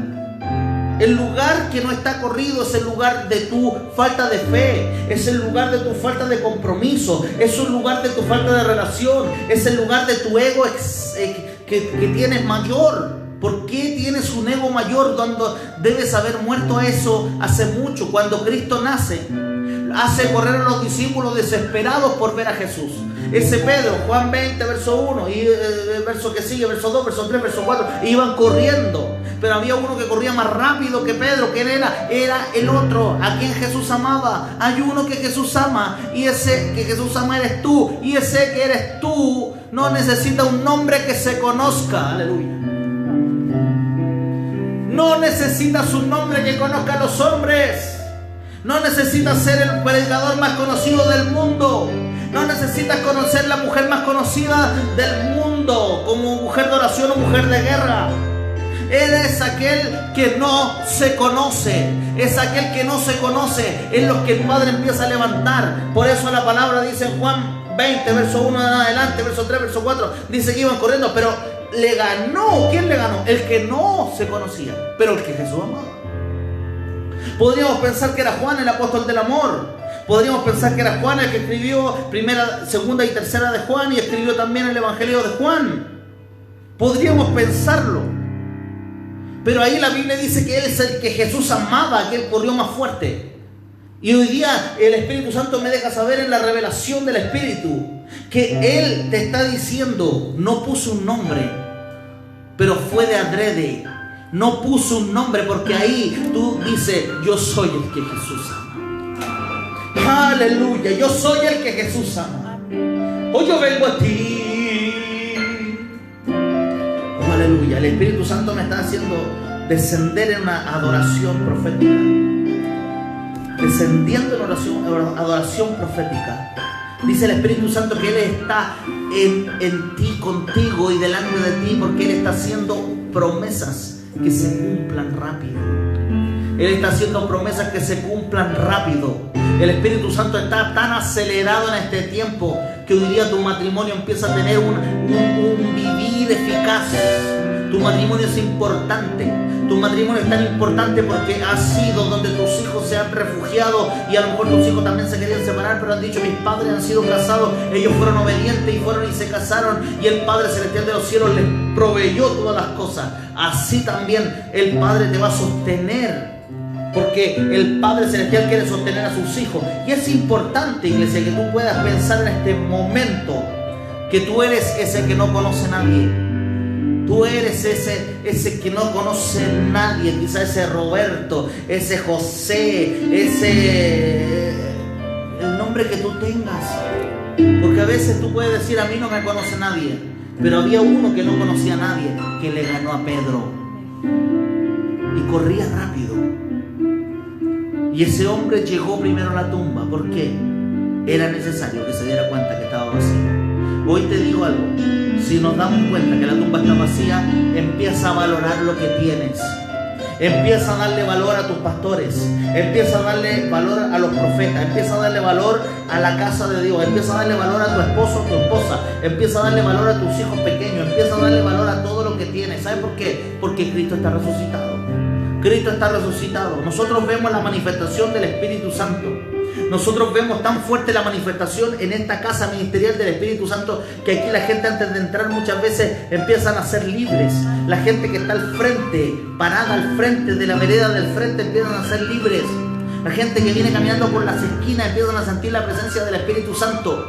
El lugar que no está corrido es el lugar de tu falta de fe, es el lugar de tu falta de compromiso, es el lugar de tu falta de relación, es el lugar de tu ego que tienes mayor. ¿Por qué tienes un ego mayor cuando debes haber muerto a eso hace mucho? Cuando Cristo nace, hace correr a los discípulos desesperados por ver a Jesús. Ese Pedro, Juan 20, verso 1, y el verso que sigue, verso 2, verso 3, verso 4, iban corriendo. Pero había uno que corría más rápido que Pedro. ¿Quién era? Era el otro, a quien Jesús amaba. Hay uno que Jesús ama, y ese que Jesús ama eres tú. Y ese que eres tú no necesita un nombre que se conozca. Aleluya. No necesitas un nombre que conozca a los hombres. No necesitas ser el predicador más conocido del mundo. No necesitas conocer la mujer más conocida del mundo, como mujer de oración o mujer de guerra. Eres aquel que no se conoce. Es aquel que no se conoce. Es lo que el Padre empieza a levantar. Por eso la palabra dice en Juan 20, verso 1 en adelante, verso 3, verso 4, dice que iban corriendo, pero le ganó. ¿Quién le ganó? El que no se conocía, pero el que Jesús amaba. Podríamos pensar que era Juan, el apóstol del amor. Podríamos pensar que era Juan el que escribió primera, segunda y tercera de Juan, y escribió también el Evangelio de Juan. Podríamos pensarlo. Pero ahí la Biblia dice que él es el que Jesús amaba, que él corrió más fuerte. Y hoy día el Espíritu Santo me deja saber en la revelación del Espíritu que Él te está diciendo, no puso un nombre, pero fue de adrede. No puso un nombre porque ahí tú dices, yo soy el que Jesús ama. Aleluya, yo soy el que Jesús ama. Hoy yo vengo a ti. Oh, aleluya, el Espíritu Santo me está haciendo descender en una adoración profética. Descendiendo en adoración profética. Dice el Espíritu Santo que Él está en ti, contigo y delante de ti, porque Él está haciendo promesas que se cumplan rápido. Él está haciendo promesas que se cumplan rápido. El Espíritu Santo está tan acelerado en este tiempo que hoy día tu matrimonio empieza a tener un vivir eficaz. Tu matrimonio es importante. Tu matrimonio es tan importante porque ha sido donde tus hijos se han refugiado, y a lo mejor tus hijos también se querían separar, pero han dicho: mis padres han sido casados, ellos fueron obedientes y fueron y se casaron, y el Padre Celestial de los cielos les proveyó todas las cosas. Así también el Padre te va a sostener, porque el Padre Celestial quiere sostener a sus hijos. Y es importante, iglesia, que tú puedas pensar en este momento que tú eres ese que no conoce a nadie. Tú eres ese que no conoce a nadie, quizá ese Roberto, ese José, el nombre que tú tengas. Porque a veces tú puedes decir: a mí no me conoce nadie. Pero había uno que no conocía a nadie, que le ganó a Pedro. Y corría rápido. Y ese hombre llegó primero a la tumba. ¿Por qué? Era necesario que se diera cuenta que estaba vacío. Hoy te digo algo: si nos damos cuenta que la tumba está vacía, empieza a valorar lo que tienes. Empieza a darle valor a tus pastores. Empieza a darle valor a los profetas. Empieza a darle valor a la casa de Dios. Empieza a darle valor a tu esposo o tu esposa. Empieza a darle valor a tus hijos pequeños. Empieza a darle valor a todo lo que tienes. ¿Sabes por qué? Porque Cristo está resucitado. Cristo está resucitado. Nosotros vemos la manifestación del Espíritu Santo. Nosotros vemos tan fuerte la manifestación en esta casa ministerial del Espíritu Santo, que aquí la gente, antes de entrar, muchas veces empiezan a ser libres. La gente que está al frente, parada al frente de la vereda del frente, empiezan a ser libres. La gente que viene caminando por las esquinas empiezan a sentir la presencia del Espíritu Santo.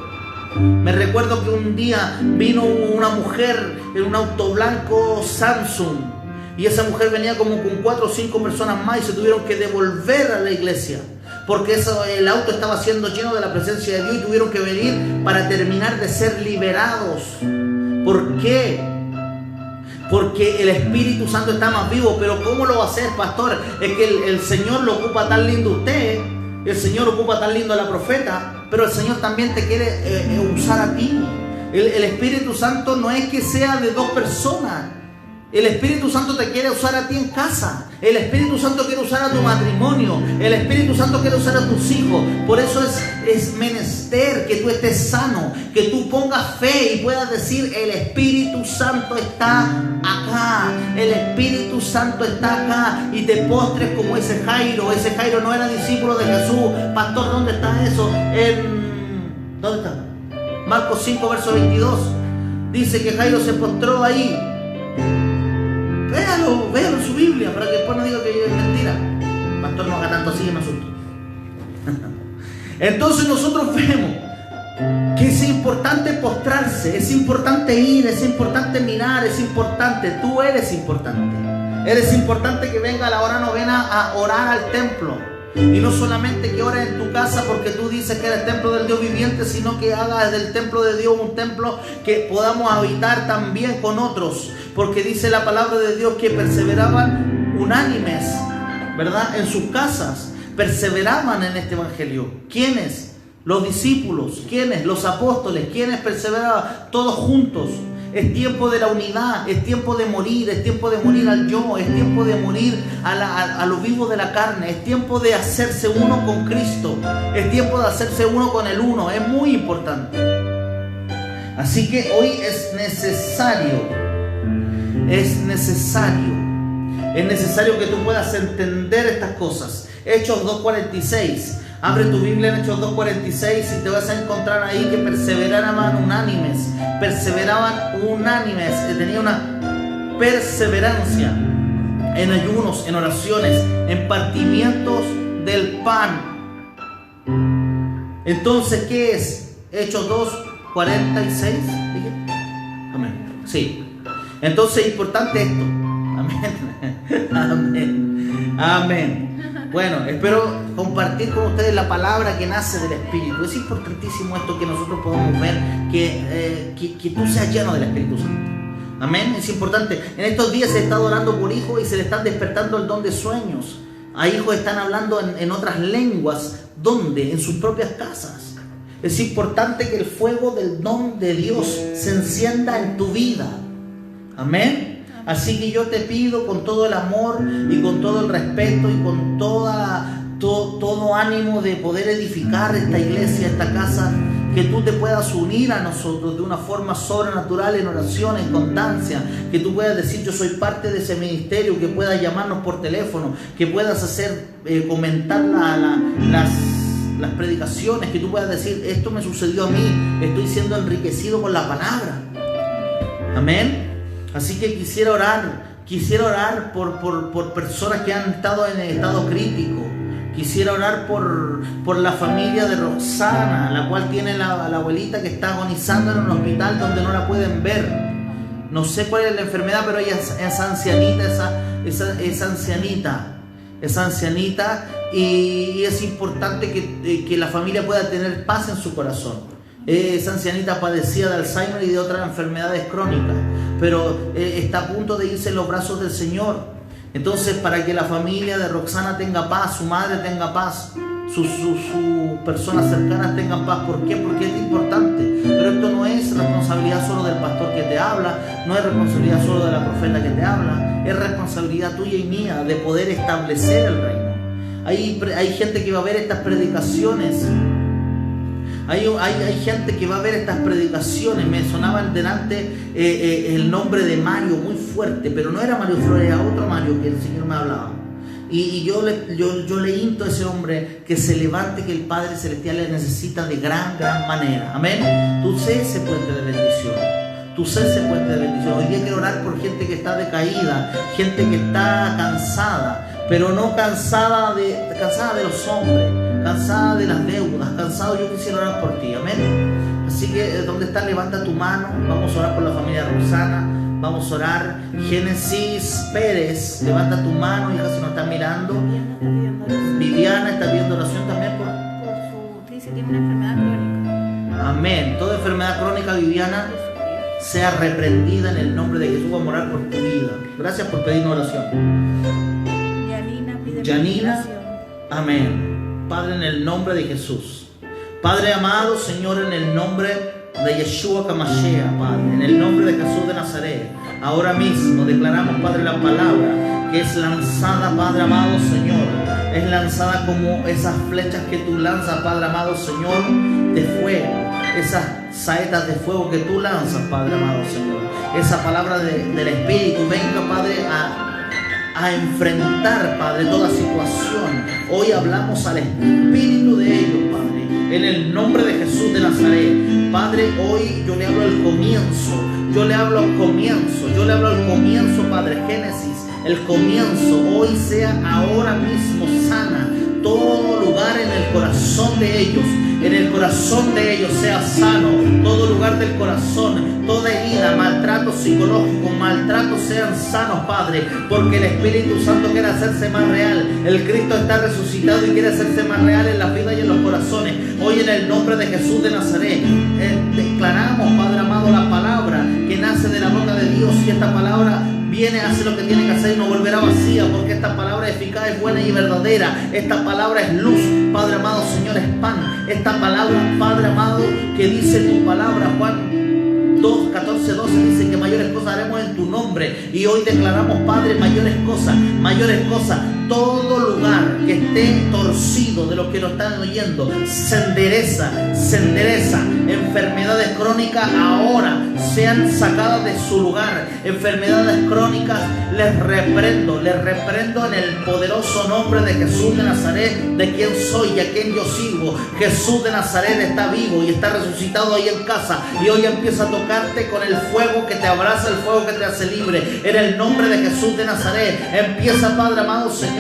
Me recuerdo que un día vino una mujer en un auto blanco Samsung, y esa mujer venía como con 4 o 5 personas más, y se tuvieron que devolver a la iglesia porque el auto estaba siendo lleno de la presencia de Dios, y tuvieron que venir para terminar de ser liberados. ¿Por qué? Porque el Espíritu Santo está más vivo. Pero ¿cómo lo va a hacer, pastor? Es que el Señor lo ocupa tan lindo usted, el Señor ocupa tan lindo a la profeta, pero el Señor también te quiere usar a ti. El Espíritu Santo no es que sea de 2 personas. El Espíritu Santo te quiere usar a ti en casa. El Espíritu Santo quiere usar a tu matrimonio. El Espíritu Santo quiere usar a tus hijos. Por eso es menester que tú estés sano, que tú pongas fe y puedas decir: el Espíritu Santo está acá. El Espíritu Santo está acá. Y te postres como ese Jairo. Ese Jairo no era discípulo de Jesús. Pastor, ¿dónde está eso? ¿Dónde está? Marcos 5, verso 22. Dice que Jairo se postró ahí. Véalo en su Biblia, para que después no diga que es mentira. Pastor, no haga tanto así, me asusto. Entonces nosotros vemos que es importante postrarse, es importante ir, es importante mirar, es importante. Tú eres importante. Eres importante que venga a la hora novena a orar al templo. Y no solamente que ores en tu casa porque tú dices que eres templo del Dios viviente, sino que hagas del templo de Dios un templo que podamos habitar también con otros. Porque dice la palabra de Dios que perseveraban unánimes, ¿verdad? En sus casas, perseveraban en este evangelio. ¿Quiénes? Los discípulos. ¿Quiénes? Los apóstoles. ¿Quiénes perseveraban? Todos juntos. Es tiempo de la unidad, es tiempo de morir, es tiempo de morir al yo, es tiempo de morir a lo vivo de la carne, es tiempo de hacerse uno con Cristo, es tiempo de hacerse uno con el uno. Es muy importante. Así que hoy es necesario que tú puedas entender estas cosas. Hechos 2:46. Abre tu Biblia en Hechos 2:46 y te vas a encontrar ahí que perseveraban unánimes. Tenía una perseverancia en ayunos, en oraciones, en partimientos del pan. Entonces, ¿qué es? Hechos 2:46. ¿Dije? Amén. Sí. Entonces es importante esto. Amén. Amén. Amén. Bueno, espero compartir con ustedes la palabra que nace del Espíritu. Es importantísimo esto, que nosotros podamos ver que tú seas lleno del Espíritu Santo. Amén, es importante. En estos días se está orando por hijos y se le están despertando el don de sueños. Hay hijos que están hablando en otras lenguas. ¿Dónde? En sus propias casas. Es importante que el fuego del don de Dios se encienda en tu vida. Amén. Así que yo te pido con todo el amor y con todo el respeto y con toda todo ánimo de poder edificar esta iglesia, esta casa, que tú te puedas unir a nosotros de una forma sobrenatural en oración, en constancia, que tú puedas decir yo soy parte de ese ministerio, que puedas llamarnos por teléfono, que puedas hacer comentar las predicaciones, que tú puedas decir esto me sucedió a mí, estoy siendo enriquecido con la palabra. Amén. Así que quisiera orar por personas que han estado en estado crítico. Quisiera orar por la familia de Roxana, la cual tiene la abuelita que está agonizando en un hospital donde no la pueden ver. No sé cuál es la enfermedad, pero ella es ancianita, y es importante que la familia pueda tener paz en su corazón. Esa ancianita padecía de Alzheimer y de otras enfermedades crónicas, pero está a punto de irse en los brazos del Señor. Entonces, para que la familia de Roxana tenga paz, su madre tenga paz, sus personas cercanas tengan paz. ¿Por qué? Porque es importante. Pero esto no es responsabilidad solo del pastor que te habla, no es responsabilidad solo de la profeta que te habla, es responsabilidad tuya y mía de poder establecer el reino. Hay gente que va a ver estas predicaciones. Hay gente que va a ver estas predicaciones. Me sonaba delante el nombre de Mario muy fuerte, pero no era Mario Flores, era otro Mario que el Señor me hablaba. Y yo le insto a ese hombre que se levante, que el Padre Celestial le necesita de gran manera. Amén. Tú sé ese puente de bendición. Hoy día quiero orar por gente que está decaída, gente que está cansada, pero no cansada de los hombres, cansada de las deudas, cansado. Yo quisiera orar por ti, amén. Así que donde estás, levanta tu mano. Vamos a orar por la familia Rosana. Vamos a orar. Génesis Pérez, levanta tu mano, hija, si nos está mirando. Viviana está pidiendo oración también por su, dice que tiene una enfermedad crónica. Amén. Toda enfermedad crónica, Viviana, sea reprendida en el nombre de Jesús. Vamos a orar por tu vida. Gracias por pedirnos oración. Yanina, amén. Padre, en el nombre de Jesús. Padre amado, Señor, en el nombre de Yeshua Kamashia, Padre, en el nombre de Jesús de Nazaret, ahora mismo declaramos, Padre, la palabra que es lanzada, Padre amado, Señor, es lanzada como esas flechas que tú lanzas, Padre amado, Señor, de fuego, esas saetas de fuego que tú lanzas, Padre amado, Señor. Esa palabra del Espíritu venga, Padre, a enfrentar, Padre, toda situación. Hoy hablamos al Espíritu de ellos, Padre, en el nombre de Jesús de Nazaret. Padre, hoy yo le hablo al comienzo, Padre, Génesis, el comienzo, hoy sea ahora mismo sana todo lugar en el corazón de ellos. En el corazón de ellos sea sano todo lugar del corazón, toda herida, maltrato psicológico, maltrato sean sanos, Padre, porque el Espíritu Santo quiere hacerse más real. El Cristo está resucitado y quiere hacerse más real en la vida y en los corazones. Hoy, en el nombre de Jesús de Nazaret, declaramos, Padre amado, la palabra que nace de la boca de Dios, y esta palabra viene, hace lo que tiene que hacer y no volverá vacía, porque esta palabra es eficaz, es buena y verdadera. Esta palabra es luz, Padre amado, Señor, es pan. Esta palabra, Padre amado, que dice tu palabra, Juan 2, 14, 12, dice que mayores cosas haremos en tu nombre. Y hoy declaramos, Padre, mayores cosas. Todo lugar que esté torcido de los que lo están oyendo, se endereza. Enfermedades crónicas ahora sean sacadas de su lugar. Enfermedades crónicas les reprendo en el poderoso nombre de Jesús de Nazaret, de quien soy y a quien yo sirvo. Jesús de Nazaret está vivo y está resucitado ahí en casa, y hoy empieza a tocarte con el fuego que te abraza, el fuego que te hace libre. En el nombre de Jesús de Nazaret empieza, Padre amado, Señor,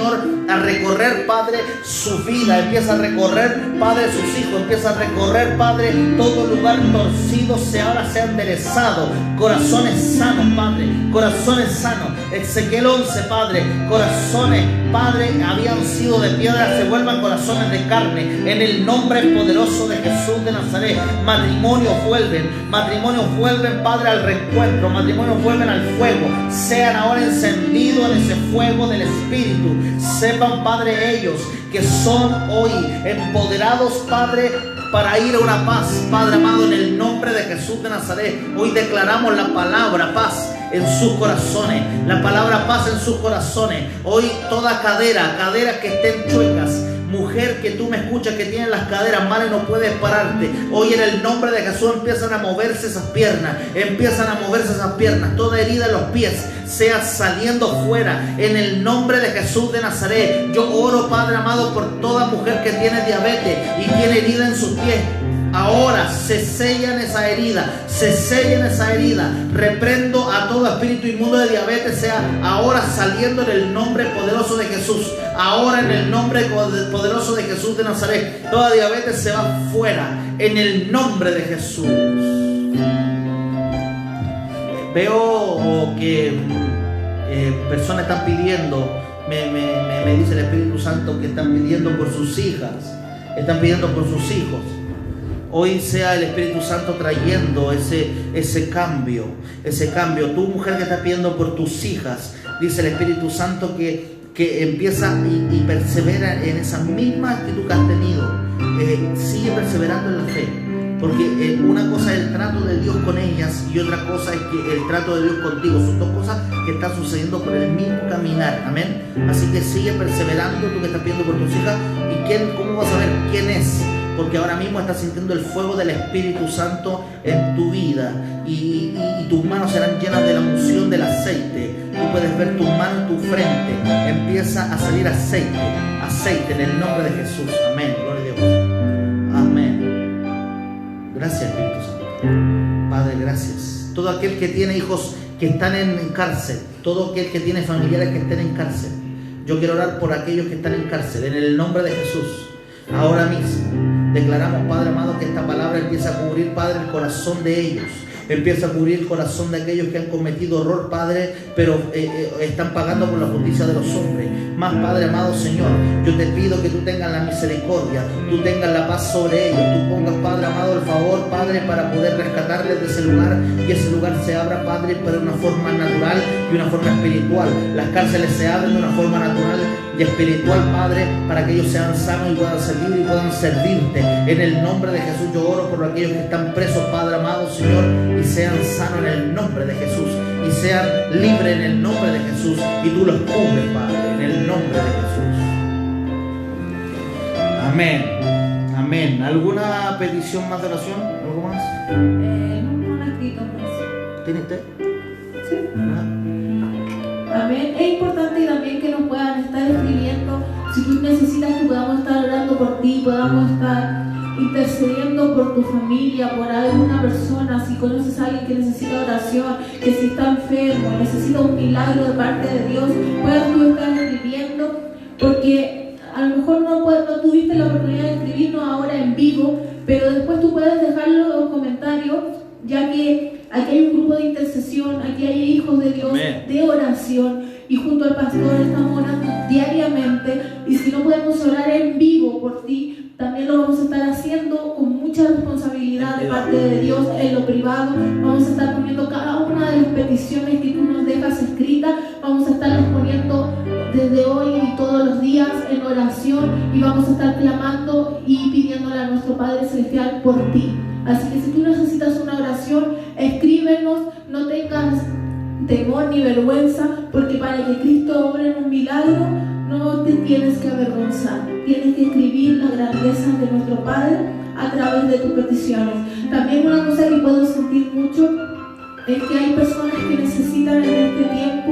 a recorrer, Padre, su vida. Empieza a recorrer, Padre, sus hijos. Empieza a recorrer, Padre, todo lugar torcido ahora sea enderezado. Corazones sanos, Padre, corazones sanos. Ezequiel 11, Padre, corazones, Padre, habían sido de piedra, se vuelvan corazones de carne. En el nombre poderoso de Jesús de Nazaret, matrimonios vuelven, Padre, al reencuentro. Matrimonios vuelven al fuego. Sean ahora encendidos en ese fuego del Espíritu. Sepan, Padre, ellos que son hoy empoderados, Padre, para ir a una paz, Padre amado, en el nombre de Jesús de Nazaret. Hoy declaramos la palabra paz en sus corazones, la palabra paz en sus corazones. Hoy toda caderas que estén chuecas, Mujer que tú me escuchas, que tiene las caderas mal y no puedes pararte, hoy en el nombre de Jesús empiezan a moverse esas piernas, toda herida en los pies sea saliendo fuera en el nombre de Jesús de Nazaret. Yo oro, Padre amado, por toda mujer que tiene diabetes y tiene herida en sus pies. Ahora se sellan esa herida, reprendo a todo espíritu inmundo de diabetes, sea ahora saliendo en el nombre poderoso de Jesús. Ahora en el nombre poderoso de Jesús de Nazaret, toda diabetes se va fuera en el nombre de Jesús. Veo que personas están pidiendo, me dice el Espíritu Santo que están pidiendo por sus hijas, están pidiendo por sus hijos. Hoy sea el Espíritu Santo trayendo ese cambio. Tú, mujer que estás pidiendo por tus hijas, dice el Espíritu Santo que empieza y persevera en esa misma actitud que has tenido. Sigue perseverando en la fe. Porque una cosa es el trato de Dios con ellas y otra cosa es que el trato de Dios contigo. Son dos cosas que están sucediendo por el mismo caminar. Amén. Así que sigue perseverando, tú que estás pidiendo por tus hijas. ¿Y cómo vas a saber quién es? Porque ahora mismo estás sintiendo el fuego del Espíritu Santo en tu vida y tus manos serán llenas de la unción del aceite. Tú puedes ver tus manos en tu frente. Empieza a salir aceite en el nombre de Jesús. Amén. Gloria a Dios. Amén. Gracias, Espíritu Santo. Padre, gracias. Todo aquel que tiene hijos que están en cárcel, todo aquel que tiene familiares que estén en cárcel, yo quiero orar por aquellos que están en cárcel en el nombre de Jesús. Ahora mismo declaramos, Padre amado, que esta palabra empieza a cubrir, Padre, el corazón de ellos. Empieza a cubrir el corazón de aquellos que han cometido error, Padre, pero están pagando por la justicia de los hombres. Más, Padre amado, Señor, yo te pido que tú tengas la misericordia, tú tengas la paz sobre ellos, tú pongas, Padre amado, el favor, Padre, para poder rescatarles de ese lugar y ese lugar se abra, Padre, pero de una forma natural y una forma espiritual. Las cárceles se abren de una forma natural y espiritual, Padre, para que ellos sean sanos y puedan ser libres y puedan servirte. En el nombre de Jesús yo oro por aquellos que están presos, Padre amado, Señor, y sean sanos en el nombre de Jesús y sean libres en el nombre de Jesús y tú los cubres, Padre, en el nombre de Jesús. Amén. Amén. ¿Alguna petición más de oración? ¿Algo más? No ha escrito más. ¿Tiene usted? Sí. Amén. Es importante también que nos puedan estar escribiendo. Si tú necesitas que podamos estar orando por ti, podamos estar intercediendo por tu familia, por alguna persona, si conoces a alguien que necesita oración, que si está enfermo, necesita un milagro de parte de Dios, puedas tú estar escribiendo, porque a lo mejor no tuviste la oportunidad de escribirnos ahora en vivo, pero después tú puedes dejarlo en los comentarios, ya que aquí hay un grupo de intercesión, aquí hay hijos de Dios, de oración, y junto al pastor estamos orando diariamente, y si no podemos orar en vivo por ti, también lo vamos a estar haciendo con mucha responsabilidad de parte de Dios en lo privado. Vamos a estar poniendo cada una de las peticiones que tú nos dejas escritas, vamos a estarlas poniendo desde hoy y todos los días en oración, y vamos a estar clamando y pidiéndole a nuestro Padre Celestial por ti. Así que si tú necesitas una oración, escríbenos, no tengas temor ni vergüenza, porque para que Cristo obre en un milagro no te tienes que avergonzar. Tienes que escribir las grandezas de nuestro Padre a través de tus peticiones. También una cosa que puedo sentir mucho es que hay personas que necesitan en este tiempo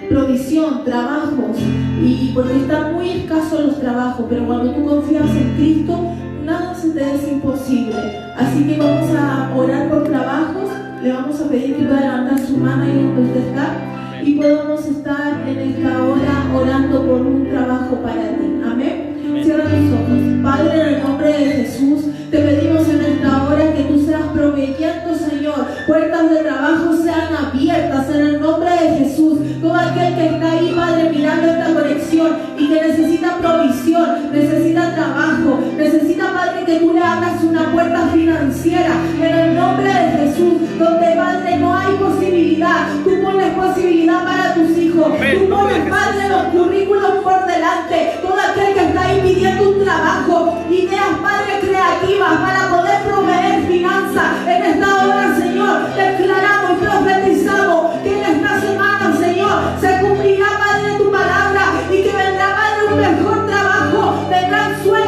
provisión, trabajos, y porque están muy escasos los trabajos, pero cuando tú confías en Cristo, nada se te es imposible. Así que vamos a orar por trabajos. Le vamos a pedir que pueda levantar su mano ahí donde usted está y podamos estar en esta hora orando por un trabajo para ti. Amén. Cierra tus ojos. Padre, en el nombre de Jesús, te pedimos en esta hora que tú seas proveyendo, Señor. Puertas de trabajo sean abiertas en el nombre de Jesús. Todo aquel que está ahí, Padre, mirando esta conexión y que necesita provisión, necesita trabajo, necesita, Padre, que tú le abras una puerta financiera en el nombre de Jesús, donde, Padre, no hay posibilidad. Tú pones posibilidad para tus hijos. Tú pones, Padre, los currículos por delante. Todo aquel que está ahí pidiendo un trabajo, ideas, Padre, creativas para poder proveer finanzas en esta hora, Señor, declaramos y profetizamos que en esta semana, Señor, se cumplirá, Padre, tu palabra y que vendrá, Padre, un mejor trabajo, vendrán sueños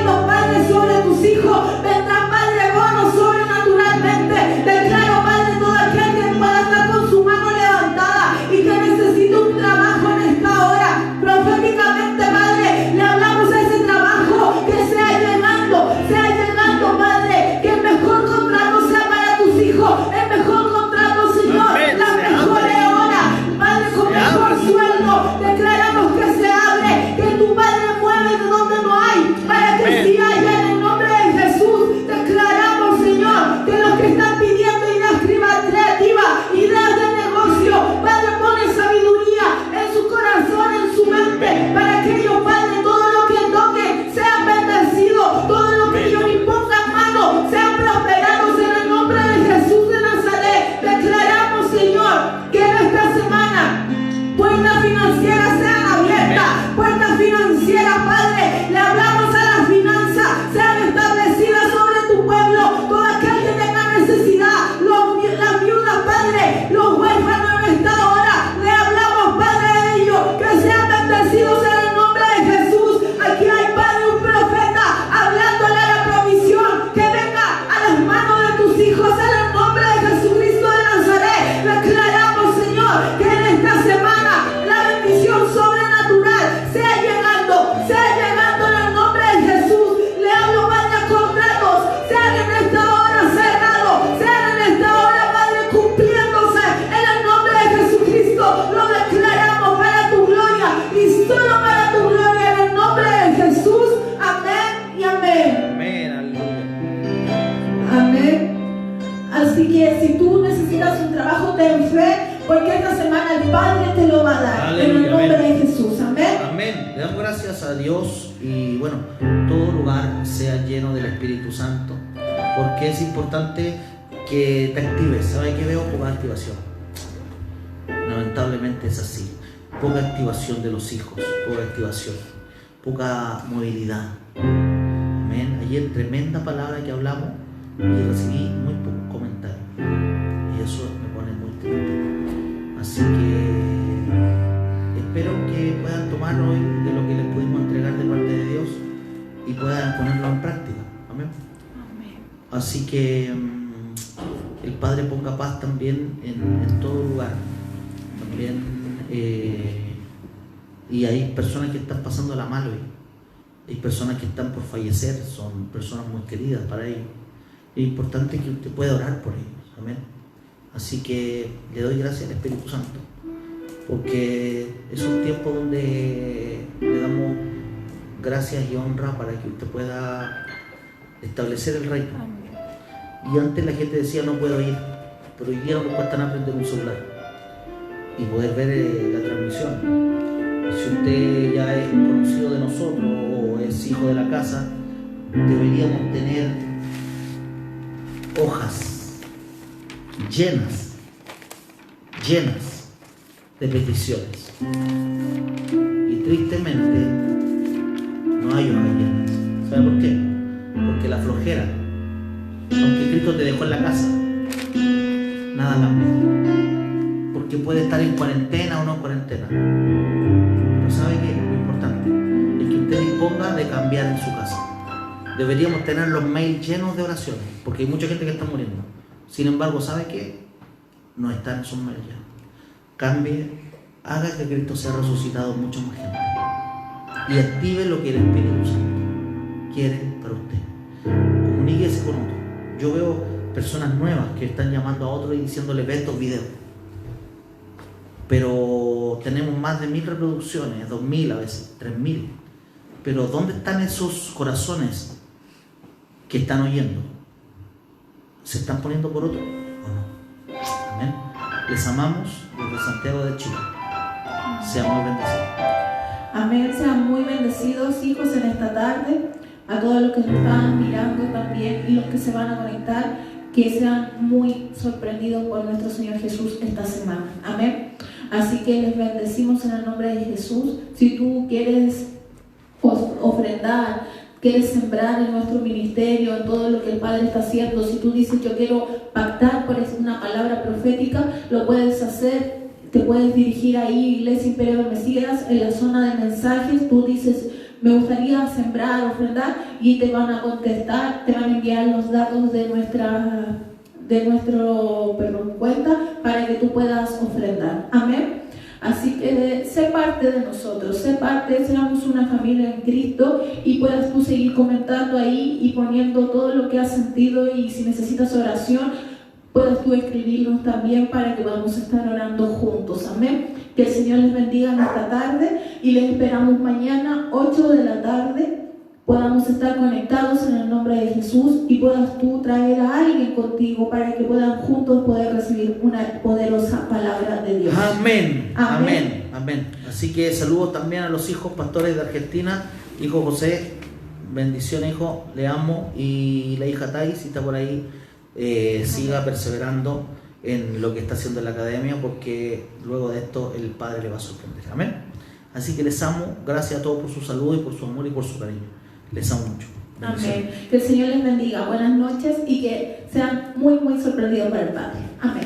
el Padre te lo va a dar. Aleluya, En el nombre amén. de Jesús. Amén. Amén. Le damos gracias a Dios y bueno, todo lugar sea lleno del Espíritu Santo, porque es importante que te actives. ¿Sabe qué veo? Poca activación. Lamentablemente es así. Poca activación de los hijos, poca activación, poca movilidad. Amén. Ayer tremenda palabra que hablamos y recibí muy pocos comentarios. Y eso me pone muy triste. Así que espero que puedan tomar hoy de lo que les pudimos entregar de parte de Dios y puedan ponerlo en práctica. Amén. Amén. Así que el Padre ponga paz también en todo lugar. También y hay personas que están pasando la mal hoy. Hay personas que están por fallecer, son personas muy queridas para ellos. Es importante que usted pueda orar por ellos. Amén. Así que le doy gracias al Espíritu Santo, porque es un tiempo donde le damos gracias y honra para que usted pueda establecer el reino. Amén. Y antes la gente decía no puedo ir, pero hoy día no nos cuesta nada prender un celular y poder ver la transmisión. Si usted ya es conocido de nosotros o es hijo de la casa, deberíamos tener hojas llenas de peticiones. Y tristemente no hay hojas llenas. ¿Sabe por qué? Porque la flojera, aunque Cristo te dejó en la casa, nada cambia. Porque puede estar en cuarentena o no en cuarentena. Pero ¿sabe qué? Lo importante es que usted disponga de cambiar en su casa. Deberíamos tener los mails llenos de oraciones, porque hay mucha gente que está muriendo. Sin embargo, ¿sabe qué? No están esos mails ya. Cambie, haga que Cristo sea resucitado mucho más gente. Y active lo que el Espíritu Santo quiere para usted. Comuníquese con otro. Yo veo personas nuevas que están llamando a otros y diciéndole ve estos videos. Pero tenemos más de 1000 reproducciones, 2000 a veces, 3000. Pero ¿dónde están esos corazones que están oyendo? ¿Se están poniendo por otro o no? Amén. Les amamos desde Santiago de Chile. Sean muy bendecidos. Amén. Sean muy bendecidos, hijos, en esta tarde. A todos los que nos están mirando también y los que se van a conectar, que sean muy sorprendidos por nuestro Señor Jesús esta semana. Amén. Así que les bendecimos en el nombre de Jesús. Si tú quieres ofrendar, quieres sembrar en nuestro ministerio, en todo lo que el Padre está haciendo, si tú dices yo quiero pactar por una palabra profética, lo puedes hacer. Te puedes dirigir ahí, Iglesia Imperio de Mesías, en la zona de mensajes. Tú dices me gustaría sembrar, ofrendar, y te van a contestar, te van a enviar los datos de nuestra cuenta para que tú puedas ofrendar. Amén. Así que sé parte de nosotros, sé parte, seamos una familia en Cristo, y puedas tú seguir comentando ahí y poniendo todo lo que has sentido, y si necesitas oración, puedas tú escribirnos también para que podamos estar orando juntos. Amén. Que el Señor les bendiga en esta tarde y les esperamos mañana 8 de la tarde. Podamos estar conectados en el nombre de Jesús y puedas tú traer a alguien contigo para que puedan juntos poder recibir una poderosa palabra de Dios. Amén. Amén. Amén. Amén. Así que saludos también a los hijos pastores de Argentina. Hijo José, bendiciones, hijo, le amo. Y la hija Thais, si está por ahí, siga perseverando en lo que está haciendo en la academia, porque luego de esto el Padre le va a sorprender. Amén. Así que les amo. Gracias a todos por su salud y por su amor y por su cariño. Les amo mucho. Amén. Que el Señor les bendiga. Buenas noches y que sean muy, muy sorprendidos por el Padre. Amén.